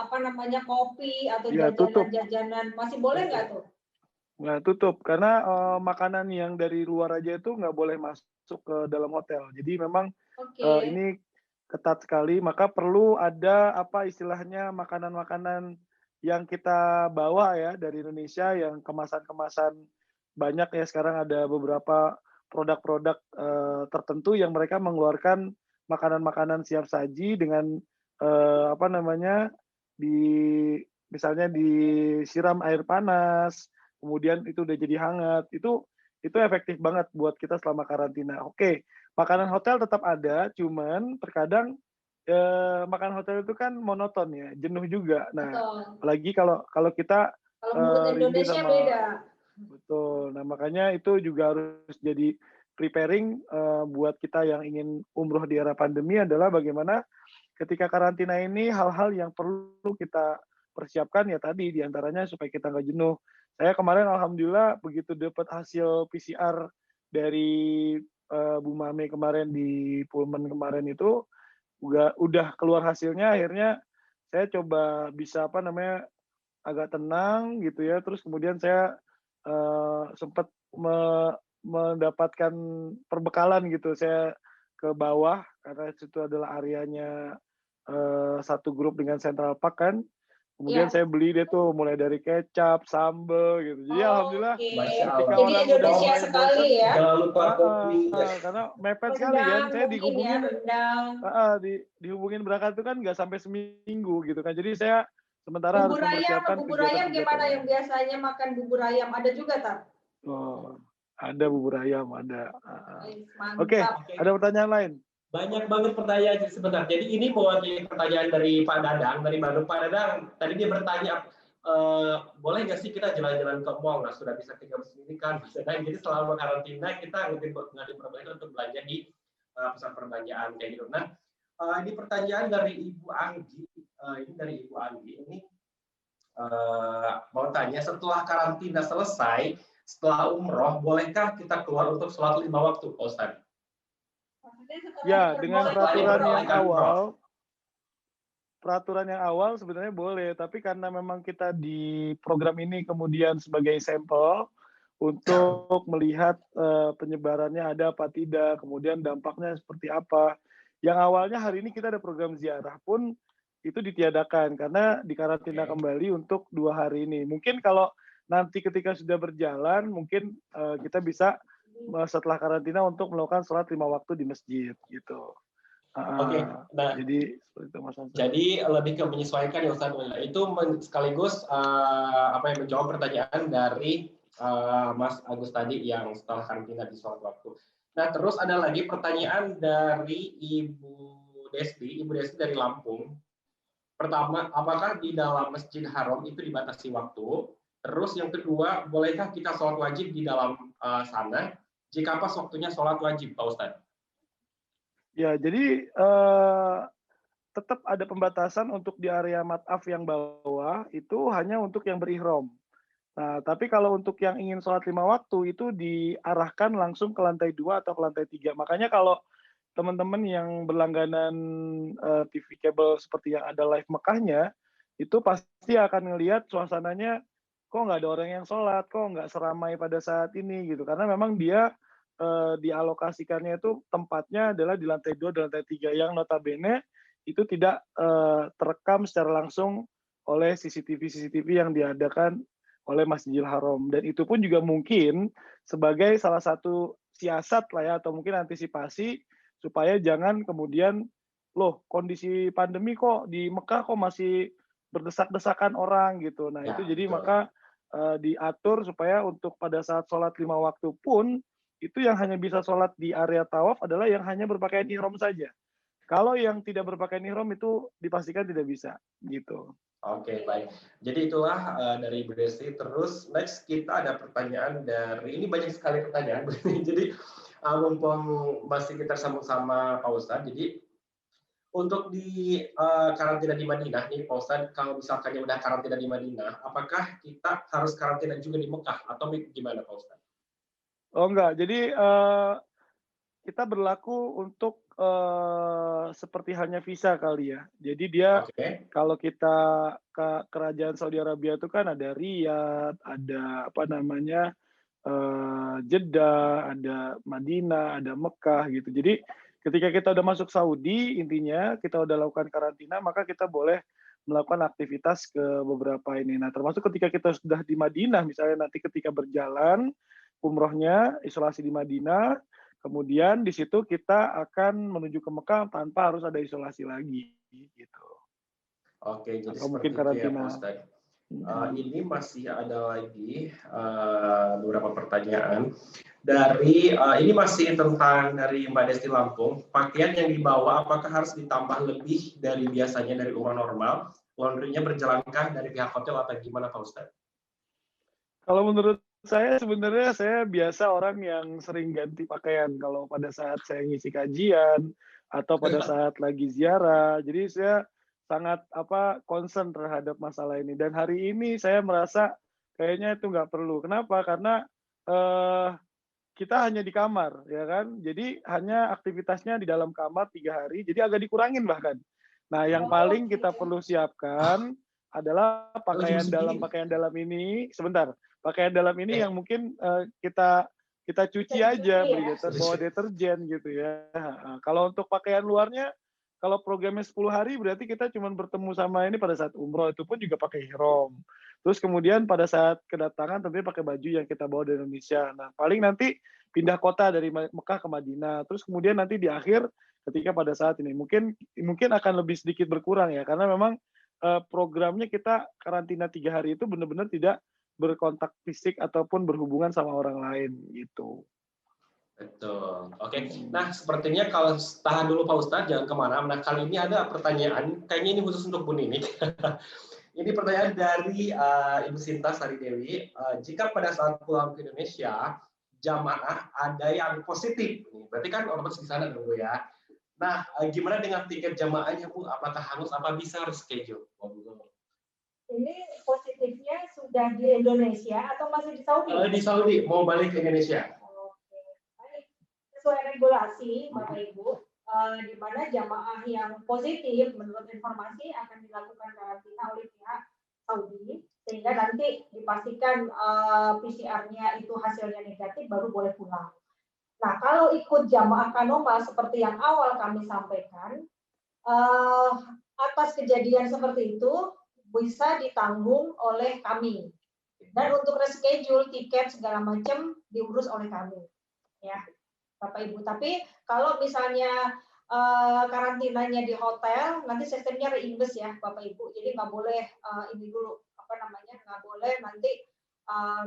apa namanya kopi atau Ya tutup, jajanan-jajanan, masih boleh nggak tuh? nggak tutup karena makanan yang dari luar aja itu nggak boleh masuk ke dalam hotel. Jadi memang Oke. ini ketat sekali, maka perlu ada apa istilahnya makanan-makanan yang kita bawa ya dari Indonesia yang kemasan-kemasan banyak ya sekarang ada beberapa produk-produk tertentu yang mereka mengeluarkan makanan-makanan siap saji dengan apa namanya misalnya disiram air panas, kemudian itu udah jadi hangat, itu efektif banget buat kita selama karantina. Oke, makanan hotel tetap ada, cuman terkadang makanan hotel itu kan monoton ya, jenuh juga. Nah, Betul. apalagi kalau kita Kalau menurut rindu Indonesia sama beda. betul. Nah, makanya itu juga harus jadi preparing buat kita yang ingin umroh di era pandemi adalah bagaimana ketika karantina ini hal-hal yang perlu kita persiapkan ya tadi diantaranya supaya kita nggak jenuh. Saya kemarin alhamdulillah begitu dapat hasil PCR dari Bu Mame kemarin di Pullman kemarin itu udah keluar hasilnya akhirnya saya coba bisa apa namanya agak tenang gitu ya terus kemudian saya sempat mendapatkan perbekalan gitu saya ke bawah karena itu adalah areanya satu grup dengan Central Park kan. Kemudian Ya. saya beli deh tuh mulai dari kecap, sambel gitu. Jadi alhamdulillah Oke. Masya ketika Allah. Jadi orang udah Indonesia mulai sekali bosen, ya. Jangan lupa kopi. karena mepet sekali kan, Rendang saya mungkin ya, dihubungin rendang. dihubungin berangkat itu kan nggak sampai seminggu gitu kan. Jadi saya sementara harus mempersiapkan Bubur ayam kegiatan-kegiatan gimana yang lain. biasanya makan bubur ayam? Ada juga, tak? Oh, ada bubur ayam, ada. Oke, Mantap. ada pertanyaan lain? Banyak banget pertanyaan sebentar. Jadi ini mewakili pertanyaan dari Pak Dadang, dari Bandung. Pak Dadang, tadi dia bertanya, boleh nggak sih kita jalan-jalan ke mall? Nah, sudah bisa tinggal sendiri kan. Jadi selama karantina kita nggak diperbolehkan untuk belanja di pusat perbelanjaan kayak gitu. Nah, ini pertanyaan dari Ibu Anggi. Ini dari Ibu Anggi. Ini mau tanya, setelah karantina selesai, setelah umroh, bolehkah kita keluar untuk sholat 5 waktu, Pak Ustadz? Ya, dengan peraturan yang awal sebenarnya boleh, tapi karena memang kita di program ini kemudian sebagai sampel untuk melihat penyebarannya ada apa tidak, kemudian dampaknya seperti apa. Yang awalnya hari ini kita ada program ziarah pun itu ditiadakan karena dikarantina kembali untuk 2 hari ini. Mungkin kalau nanti ketika sudah berjalan, mungkin kita bisa setelah karantina untuk melakukan sholat 5 waktu di masjid gitu. Oke, nah jadi seperti itu Mas Hansa. Jadi lebih ke menyesuaikan ya Ustaz. Itu sekaligus apa yang menjawab pertanyaan dari Mas Agus tadi yang setelah karantina di sholat waktu. Nah, terus ada lagi pertanyaan dari Ibu Desti dari Lampung. Pertama, apakah di dalam Masjid Haram itu dibatasi waktu? Terus yang kedua, bolehkah kita sholat wajib di dalam sana? Jika pas waktunya sholat wajib, Pak Ustadz? Ya, jadi tetap ada pembatasan untuk di area mat'af yang bawah, itu hanya untuk yang berihram. Nah, tapi kalau untuk yang ingin sholat 5 waktu, itu diarahkan langsung ke lantai 2 atau ke lantai 3. Makanya kalau teman-teman yang berlangganan TV kabel seperti yang ada live Mekahnya, itu pasti akan ngelihat suasananya, kok nggak ada orang yang sholat, kok nggak seramai pada saat ini, gitu. Karena memang dia dialokasikannya itu tempatnya adalah di lantai 2 dan lantai 3 yang notabene itu tidak terekam secara langsung oleh CCTV yang diadakan oleh Masjidil Haram, dan itu pun juga mungkin sebagai salah satu siasat lah ya, atau mungkin antisipasi supaya jangan kemudian loh kondisi pandemi kok di Mekah kok masih berdesak-desakan orang gitu. Nah, Ya, itu jadi betul. maka diatur supaya untuk pada saat sholat 5 waktu pun itu yang hanya bisa sholat di area tawaf adalah yang hanya berpakaian ihram saja. Kalau yang tidak berpakaian ihram itu dipastikan tidak bisa gitu. Oke, baik. Jadi itulah dari Bu Desi. Terus next kita ada pertanyaan dari, ini banyak sekali pertanyaan. Jadi mumpung masih kita sambung sama Pak Ustadz, jadi untuk di karantina di Madinah nih Pak Ustadz, kalau misalkan yang udah karantina di Madinah, apakah kita harus karantina juga di Mekah atau gimana Pak Ustadz? Oh enggak, jadi kita berlaku untuk seperti hanya visa kali ya. Jadi dia Oke. kalau kita ke kerajaan Saudi Arabia itu kan ada Riyadh, ada apa namanya Jeddah, ada Madinah, ada Mekah gitu. Jadi ketika kita udah masuk Saudi, intinya kita udah lakukan karantina, maka kita boleh melakukan aktivitas ke beberapa ini. Nah, termasuk ketika kita sudah di Madinah, misalnya nanti ketika berjalan umrohnya, isolasi di Madinah, kemudian di situ kita akan menuju ke Mekah tanpa harus ada isolasi lagi gitu. Oke, jadi Atau seperti mungkin itu ya Pak karantina. Ustadz. Ini masih ada lagi beberapa pertanyaan dari ini masih tentang dari Mbak Desti Lampung. Pakaian yang dibawa apakah harus ditambah lebih dari biasanya dari umroh normal? Laundry-nya berjalankah dari pihak hotel atau gimana Pak Ustadz? Kalau menurut saya sebenarnya saya biasa orang yang sering ganti pakaian kalau pada saat saya ngisi kajian atau pada saat lagi ziarah. Jadi saya sangat concern terhadap masalah ini, dan hari ini saya merasa kayaknya itu nggak perlu. Kenapa? Karena kita hanya di kamar, ya kan? Jadi hanya aktivitasnya di dalam kamar 3 hari, jadi agak dikurangin bahkan. Nah, yang paling kita perlu siapkan adalah pakaian dalam ini, sebentar, pakaian dalam ini yang mungkin kita cuci aja, bawa deterjen gitu ya. Kalau untuk pakaian luarnya, kalau programnya 10 hari berarti kita cuma bertemu sama ini pada saat umroh, itu pun juga pakai ihram. Terus kemudian pada saat kedatangan tentunya pakai baju yang kita bawa dari Indonesia. Nah, paling nanti pindah kota dari Mekah ke Madinah. Terus kemudian nanti di akhir ketika pada saat ini mungkin akan lebih sedikit berkurang ya, karena memang programnya kita karantina 3 hari itu benar-benar tidak berkontak fisik ataupun berhubungan sama orang lain gitu. Betul. Oke. Nah, sepertinya kalau tahan dulu Pak Ustadz, jangan kemana. Nah, kali ini ada pertanyaan, kayaknya ini khusus untuk Bu Nini. Ini pertanyaan dari Ibu Sinta Sari Dewi. Jika pada saat pulang ke Indonesia, jamaah ada yang positif, berarti kan otomatis di sana dong Bu ya. Nah, gimana dengan tiket jamaahnya Bu? Apakah harus apa bisa reschedule? Ini positifnya sudah di Indonesia atau masih di Saudi? Di Saudi, mau balik ke Indonesia. Oke, baik. Sesuai regulasi, Bapak Ibu, di mana jamaah yang positif menurut informasi akan dilakukan karantina oleh pihak Saudi, sehingga nanti dipastikan PCR-nya itu hasilnya negatif baru boleh pulang. Nah, kalau ikut jamaah kanoma seperti yang awal kami sampaikan, atas kejadian seperti itu bisa ditanggung oleh kami. Dan untuk reschedule tiket segala macam diurus oleh kami, ya Bapak Ibu. Tapi kalau misalnya karantinanya di hotel, nanti sistemnya reimbus ya Bapak Ibu. Jadi nggak boleh ini dulu nggak boleh nanti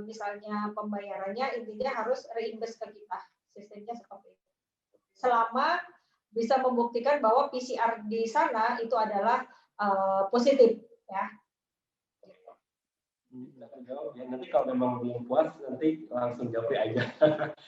misalnya pembayarannya intinya harus reimbus ke kita. Sistemnya seperti itu. Selama bisa membuktikan bahwa PCR di sana itu adalah positif, ya. Nanti kalau memang belum puas, nanti langsung japri aja.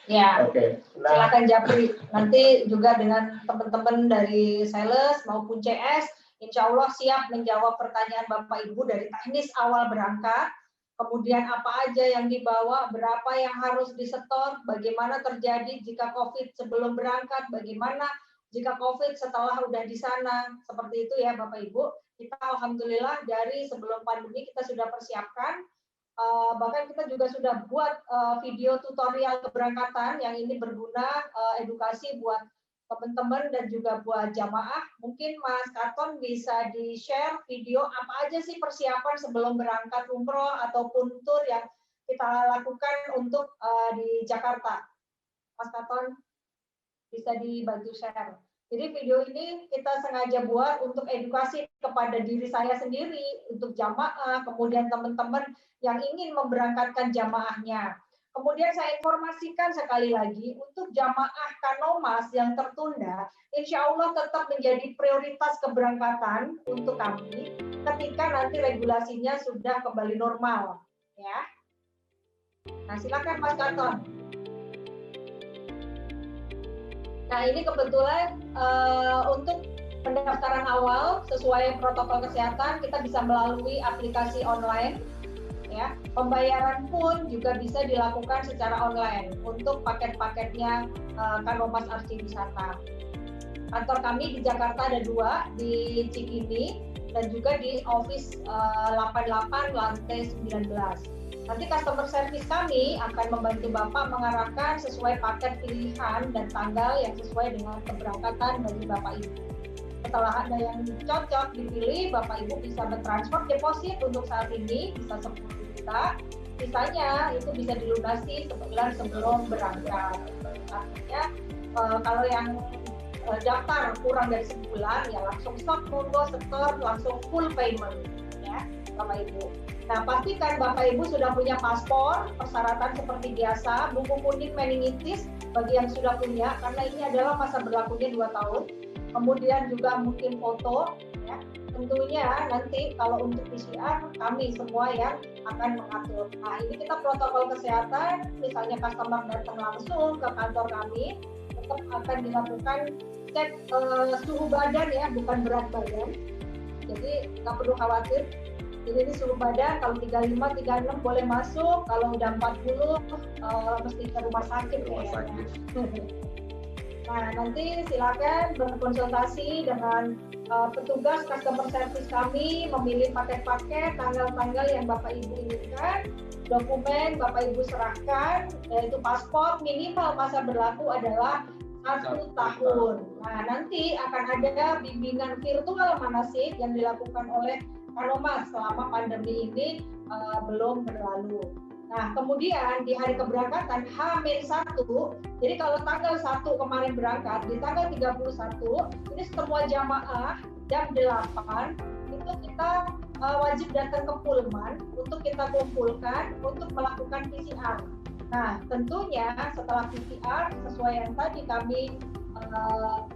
Ya. Oke. Nah, silakan japri. Nanti juga dengan teman-teman dari sales maupun CS, insya Allah siap menjawab pertanyaan Bapak Ibu dari teknis awal berangkat, kemudian apa aja yang dibawa, berapa yang harus disetor, bagaimana terjadi jika COVID sebelum berangkat, bagaimana jika COVID setelah udah di sana, seperti itu ya Bapak Ibu. Kita alhamdulillah dari sebelum pandemi kita sudah persiapkan Bahkan kita juga sudah buat video tutorial keberangkatan yang ini berguna edukasi buat teman-teman dan juga buat jamaah. Mungkin Mas Katon bisa di-share video apa aja sih persiapan sebelum berangkat umroh ataupun tur yang kita lakukan untuk di Jakarta. Mas Katon bisa dibantu share. Jadi video ini kita sengaja buat untuk edukasi kepada diri saya sendiri, untuk jamaah, kemudian teman-teman yang ingin memberangkatkan jamaahnya. Kemudian saya informasikan sekali lagi, untuk jamaah Kanomas yang tertunda, insya Allah tetap menjadi prioritas keberangkatan untuk kami ketika nanti regulasinya sudah kembali normal. Ya. Nah, silakan Mas Katon. Nah, ini kebetulan untuk pendaftaran awal sesuai protokol kesehatan kita bisa melalui aplikasi online. Ya, pembayaran pun juga bisa dilakukan secara online untuk paket-paketnya Kanomas Arsi Wisata. Kantor kami di Jakarta ada 2, di Cikini dan juga di Office 88 lantai 19. Nanti customer service kami akan membantu Bapak mengarahkan sesuai paket pilihan dan tanggal yang sesuai dengan keberangkatan bagi Bapak Ibu. Setelah ada yang cocok dipilih, Bapak Ibu bisa bertransfer deposit untuk saat ini bisa 10 juta, sisanya itu bisa dilunasi sebulan sebelum berangkat. Artinya kalau yang daftar kurang dari sebulan ya langsung stop, monggo setor langsung full payment ya Bapak Ibu. Nah, pastikan Bapak Ibu sudah punya paspor, persyaratan seperti biasa, buku kuning meningitis bagi yang sudah punya karena ini adalah masa berlakunya 2 tahun. Kemudian juga mungkin foto ya. Tentunya nanti kalau untuk PCR kami semua yang akan mengatur. Nah, ini kita protokol kesehatan, misalnya customer datang langsung ke kantor kami, tetap akan dilakukan cek suhu badan ya, bukan berat badan. Jadi nggak perlu khawatir. Jadi ini suhu badan kalau 35, 36 boleh masuk, kalau udah 40 mesti ke rumah sakit. Nah, nanti silakan berkonsultasi dengan petugas customer service kami, memilih paket-paket, tanggal-tanggal yang Bapak Ibu inginkan, dokumen Bapak Ibu serahkan, yaitu paspor, minimal masa berlaku adalah 1 tahun. Nah, nanti akan ada bimbingan virtual manasik yang dilakukan oleh Kanomas selama pandemi ini belum berlalu. Nah, kemudian di hari keberangkatan H-1, jadi kalau tanggal 1 kemarin berangkat, di tanggal 31, ini semua jamaah jam 8, itu kita wajib datang ke Pullman untuk kita kumpulkan untuk melakukan PCR. Nah, tentunya setelah PCR, sesuai yang tadi kami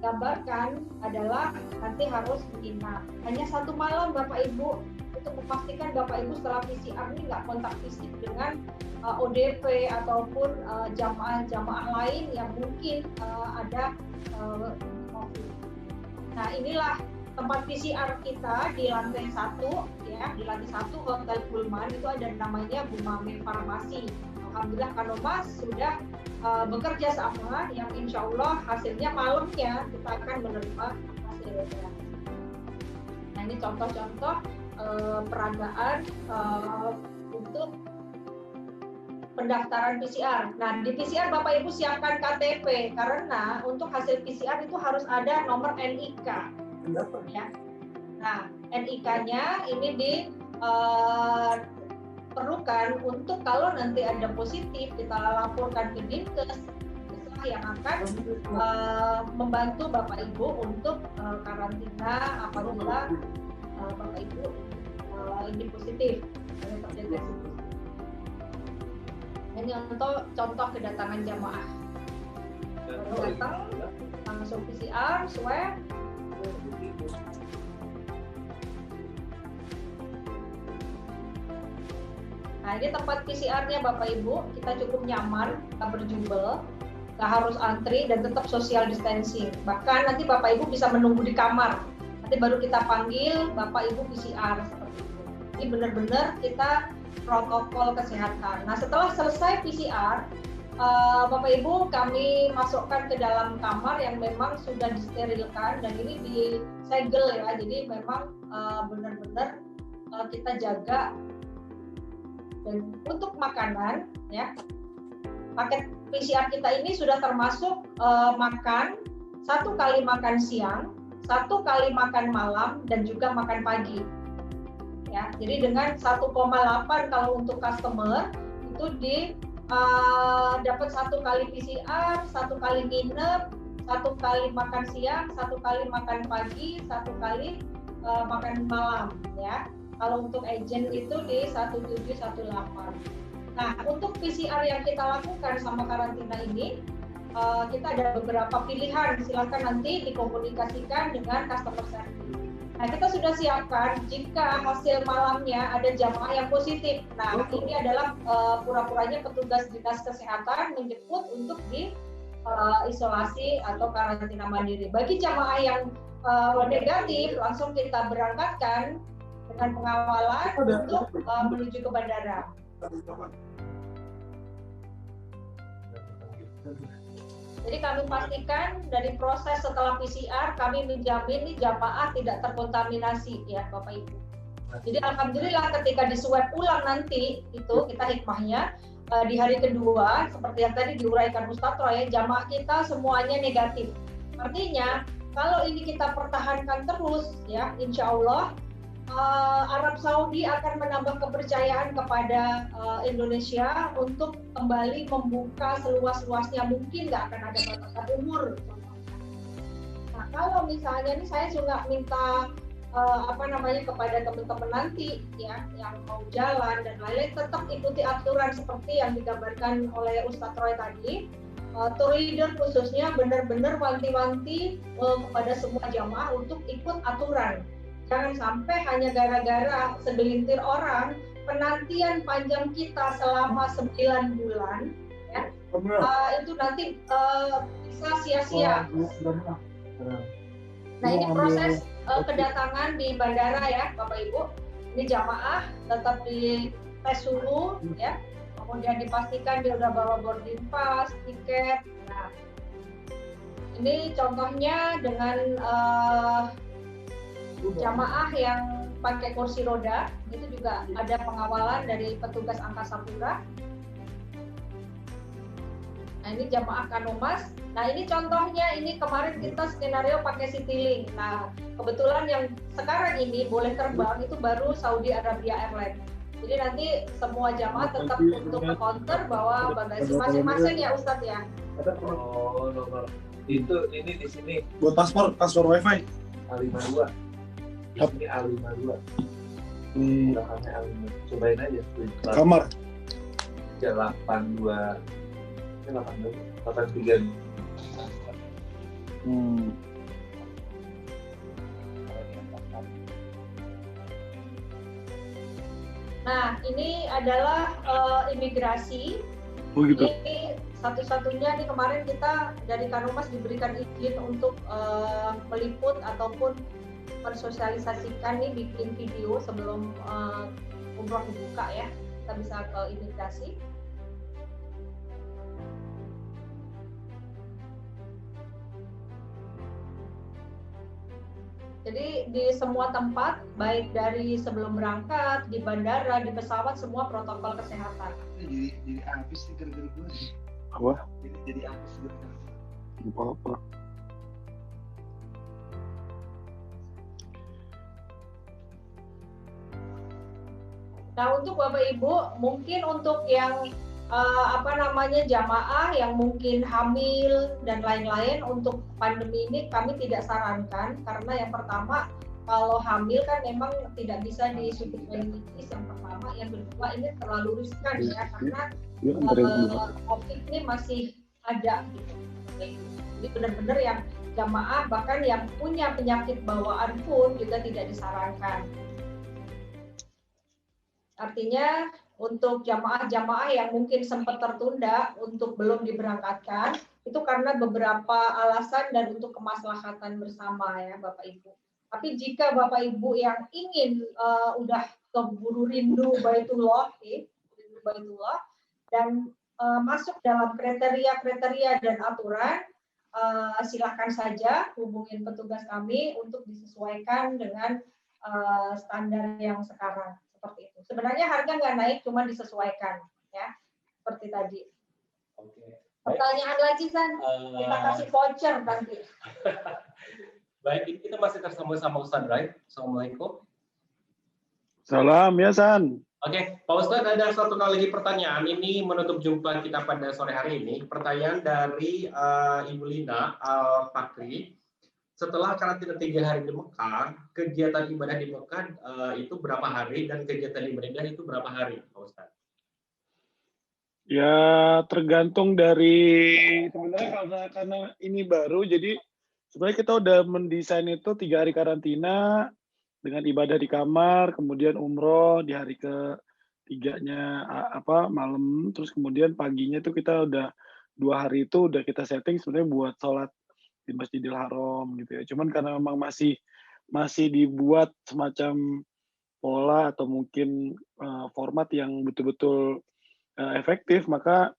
gambarkan adalah nanti harus menginap. Hanya 1 malam Bapak Ibu untuk memastikan Bapak Ibu setelah PCR ini nggak kontak fisik dengan ODP ataupun jamaah-jamaah lain yang mungkin ada COVID. Nah, inilah tempat PCR kita di lantai 1 ya, di lantai 1 Hotel Pullman itu ada namanya Bumame Farmasi. Alhamdulillah Kanomas sudah bekerja sama yang insya Allah hasilnya malamnya kita akan menerima hasilnya. Nah, ini contoh-contoh peragaan untuk pendaftaran PCR. Nah, di PCR Bapak Ibu siapkan KTP karena untuk hasil PCR itu harus ada nomor NIK. Ya. Nah, NIK-nya ini diperlukan untuk kalau nanti ada positif kita laporkan ke Dinkes yang akan membantu Bapak Ibu untuk karantina apabila Bapak Ibu ini positif terdeteksi. Ini untuk contoh kedatangan jamaah. Datang langsung PCR, swab. Nah, ini tempat PCR-nya Bapak Ibu, kita cukup nyaman, kita berjubel, nggak harus antri dan tetap social distancing. Bahkan nanti Bapak Ibu bisa menunggu di kamar, nanti baru kita panggil Bapak Ibu PCR seperti itu. Ini benar-benar kita protokol kesehatan. Nah, setelah selesai PCR, Bapak Ibu kami masukkan ke dalam kamar yang memang sudah disterilkan dan ini disegel ya, jadi memang benar-benar kita jaga Dan untuk makanan, ya, paket PCR kita ini sudah termasuk makan, 1 kali makan siang, 1 kali makan malam, dan juga makan pagi. Ya, jadi dengan 1,8 kalau untuk customer itu dapat 1 kali PCR, 1 kali nginep, 1 kali makan siang, 1 kali makan pagi, 1 kali makan malam, ya. Kalau untuk agent itu di 1718. Nah, untuk PCR yang kita lakukan sama karantina ini, kita ada beberapa pilihan. Silakan nanti dikomunikasikan dengan customer service. Nah, kita sudah siapkan jika hasil malamnya ada jamaah yang positif. Nah, ini adalah pura-puranya petugas dinas kesehatan menjemput untuk di isolasi atau karantina mandiri. Bagi jamaah yang negatif, langsung kita berangkatkan dengan pengawalan untuk menuju ke bandara. Jadi kami pastikan dari proses setelah PCR kami menjamin nih jamaah tidak terkontaminasi, ya Bapak Ibu. Jadi alhamdulillah ketika di swab ulang nanti itu kita hikmahnya di hari kedua seperti yang tadi diuraikan Ustadz Troy, jamaah kita semuanya negatif. Artinya kalau ini kita pertahankan terus, ya insya Allah Arab Saudi akan menambah kepercayaan kepada Indonesia untuk kembali membuka seluas-luasnya. Mungkin nggak akan ada batasan umur. Nah, kalau misalnya ini saya juga minta kepada teman-teman nanti ya yang mau jalan dan lain-lain tetap ikuti aturan seperti yang digambarkan oleh Ustadz Troy tadi. Tour leader khususnya benar-benar wanti-wanti kepada semua jamaah untuk ikut aturan. Jangan sampai hanya gara-gara segelintir orang penantian panjang kita selama 9 bulan ya, itu nanti bisa sia-sia. Nah ini proses kedatangan di bandara ya Bapak Ibu. Ini jamaah tetap di tes suhu ya, kemudian dipastikan dia udah bawa boarding pass, tiket. Nah ini contohnya dengan jamaah yang pakai kursi roda, itu juga ada pengawalan dari petugas Angkasa Pura. Nah ini jamaah Kanomas. Nah ini contohnya, ini kemarin kita skenario pakai Citylink. Nah kebetulan yang sekarang ini boleh terbang itu baru Saudi Arabia Airlines. Jadi nanti semua jamaah tetap untuk ke counter bawa bagasi masing-masing ya Ustadz ya. Oh nomor itu ini di sini. Buat paspor WiFi. A52. Ini A52. Belakangnya A52. Cobain aja. Kamar. 82. Ini 83. Nah, ini adalah imigrasi. Oh gitu. Ini satu-satunya nih kemarin kita dari Kanomas diberikan izin untuk meliput ataupun mensosialisasikan nih bikin video sebelum umroh dibuka ya. Kita bisa ke imigrasi. Jadi di semua tempat, baik dari sebelum berangkat, di bandara, di pesawat, semua protokol kesehatan. Jadi habis nih gara-gara gue. Apa? Jadi habis gara-gara gue. Apa-apa. Nah untuk Bapak Ibu, mungkin untuk yang jamaah yang mungkin hamil dan lain-lain untuk pandemi ini kami tidak sarankan karena yang pertama kalau hamil kan memang tidak bisa disuntik meningitis yang pertama, yang kedua ini terlalu riskan ya karena COVID ini masih ada gitu. Jadi benar-benar yang jamaah bahkan yang punya penyakit bawaan pun juga tidak disarankan. Artinya untuk jamaah-jamaah yang mungkin sempat tertunda untuk belum diberangkatkan, itu karena beberapa alasan dan untuk kemaslahatan bersama ya Bapak Ibu. Tapi jika Bapak Ibu yang ingin udah keburu rindu Baitullah, dan masuk dalam kriteria-kriteria dan aturan, silahkan saja hubungin petugas kami untuk disesuaikan dengan standar yang sekarang. seperti itu. Sebenarnya harga nggak naik, cuma disesuaikan ya, seperti tadi. Oke. Pertanyaan lagi San, kita kasih voucher nanti. Baik, ini kita masih tersambung sama Ustadz Rai. Assalamualaikum. Salam ya San. Oke, Pak Ustadz, ada satu kali lagi pertanyaan. Ini menutup jumpa kita pada sore hari ini. Pertanyaan dari Ibu Lina Al-Fakri. Setelah karantina 3 hari di Mekah, kegiatan ibadah di Mekah itu berapa hari dan kegiatan di Madinah itu berapa hari, Pak Ustadz? Ya tergantung dari sebenarnya karena ini baru, jadi sebenarnya kita udah mendesain itu 3 hari karantina dengan ibadah di kamar, kemudian umroh di hari ketiganya malam, terus kemudian paginya itu kita udah 2 hari itu udah kita setting sebenarnya buat sholat di Masjidil Haram gitu ya. Cuman karena memang masih dibuat semacam pola atau mungkin format yang betul-betul efektif, maka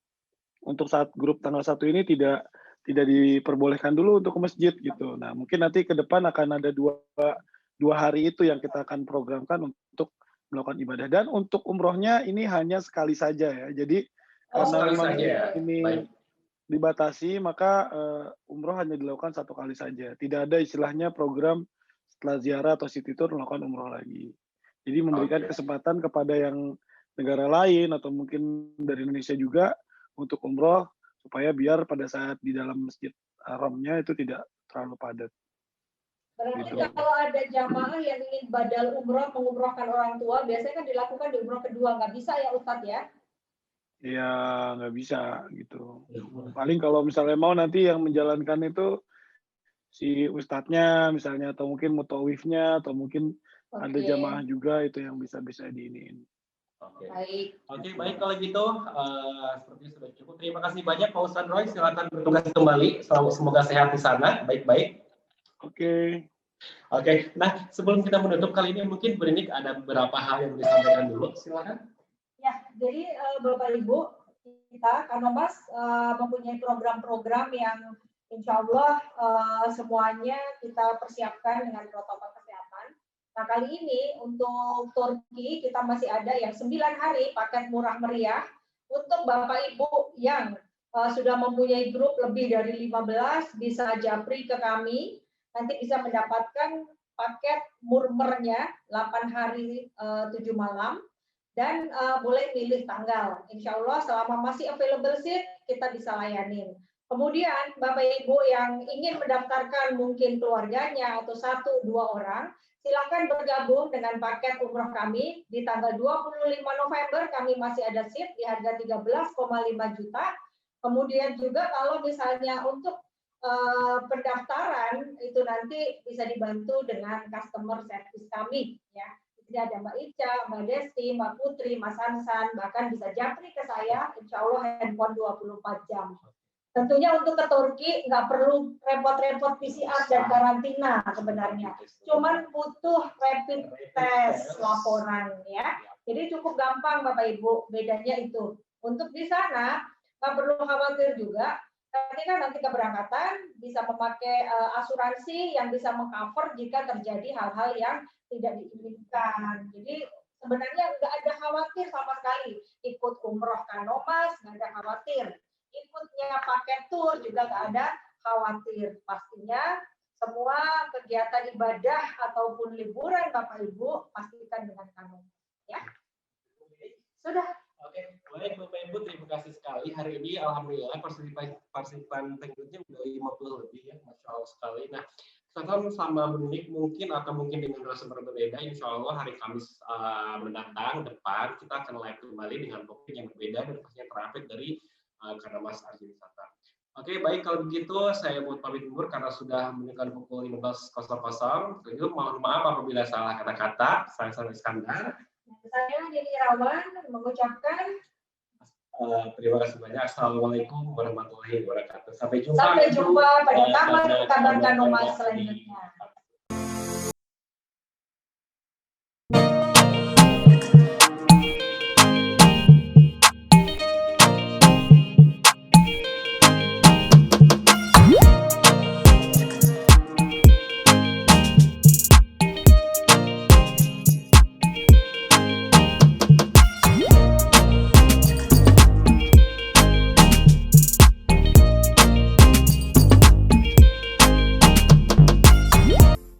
untuk saat grup tanggal 1 ini tidak diperbolehkan dulu untuk ke masjid gitu. Nah, mungkin nanti ke depan akan ada dua hari itu yang kita akan programkan untuk melakukan ibadah. Dan untuk umrohnya ini hanya sekali saja ya. Jadi karena memang ini dibatasi, maka umroh hanya dilakukan 1 kali saja. Tidak ada istilahnya program setelah ziarah atau city tour melakukan umroh lagi. Jadi memberikan kesempatan kepada yang negara lain atau mungkin dari Indonesia juga untuk umroh supaya biar pada saat di dalam Masjid Haramnya itu tidak terlalu padat. Berarti Gitu. kalau ada jamaah yang ingin badal umroh mengumrohkan orang tua, biasanya kan dilakukan di umroh kedua, nggak bisa ya Ustadz ya? Iya, nggak bisa gitu. Paling kalau misalnya mau nanti yang menjalankan itu si ustadznya misalnya, atau mungkin mutawifnya, atau mungkin ada jamaah juga itu yang bisa diiniin. Oke. Baik. Baik kalau gitu sepertinya sudah cukup. Terima kasih banyak Pak Ustadz Roy. Silakan bertugas kembali. Semoga sehat di sana. Baik-baik. Oke. Nah sebelum kita menutup kali ini mungkin Berinik ada beberapa hal yang disampaikan dulu. Silakan. Ya, jadi Bapak Ibu kita Kanomas mempunyai program-program yang insya Allah semuanya kita persiapkan dengan protokol kesehatan. Nah kali ini untuk Turki kita masih ada yang 9 hari paket murah meriah untuk Bapak Ibu yang sudah mempunyai grup lebih dari 15 bisa japri ke kami, nanti bisa mendapatkan paket murmernya 8 hari 7 malam dan boleh pilih tanggal. Insya Allah selama masih available seat kita bisa layanin. Kemudian Bapak Ibu yang ingin mendaftarkan mungkin keluarganya atau 1-2 orang, silakan bergabung dengan paket umroh kami di tanggal 25 November kami masih ada seat di harga 13,5 juta. Kemudian juga kalau misalnya untuk pendaftaran itu nanti bisa dibantu dengan customer service kami ya. Jadi ada Mbak Ica, Mbak Desti, Mbak Putri, Mas Hansan, bahkan bisa japri ke saya, insya Allah handphone 24 jam. Tentunya untuk ke Turki nggak perlu repot-repot PCR dan karantina sebenarnya. Cuman butuh rapid test laporan ya. Jadi cukup gampang Bapak Ibu, bedanya itu. Untuk di sana nggak perlu khawatir juga. Nanti keberangkatan bisa memakai asuransi yang bisa mengcover jika terjadi hal-hal yang tidak diinginkan. Jadi sebenarnya nggak ada khawatir sama sekali. Ikut umroh Kanomas nggak ada khawatir. Ikutnya paket tour juga nggak ada khawatir. Pastinya semua kegiatan ibadah ataupun liburan Bapak Ibu pastikan dengan Kanomas. Ya, sudah. Oke, baik Bapak Ibu, terima kasih sekali. Hari ini alhamdulillah partisipan pengikutnya udah 50 lebih ya, Masya Allah sekali. Nah, sekarang sama Berinik mungkin dengan narasumber berbeda, Insya Allah hari Kamis mendatang depan kita akan live kembali dengan topik yang berbeda dan pastinya terupdate dari Kanomas Arja Wisata. Oke, baik kalau begitu saya mau pamit undur karena sudah menunjukkan pukul 15.00. Jadi mohon maaf apabila salah kata-kata. Saya Saleh Iskandar. Saya Dini Irawan mengucapkan terima kasih banyak. Assalamualaikum warahmatullahi wabarakatuh. Sampai jumpa pada kabar Kanomas selanjutnya.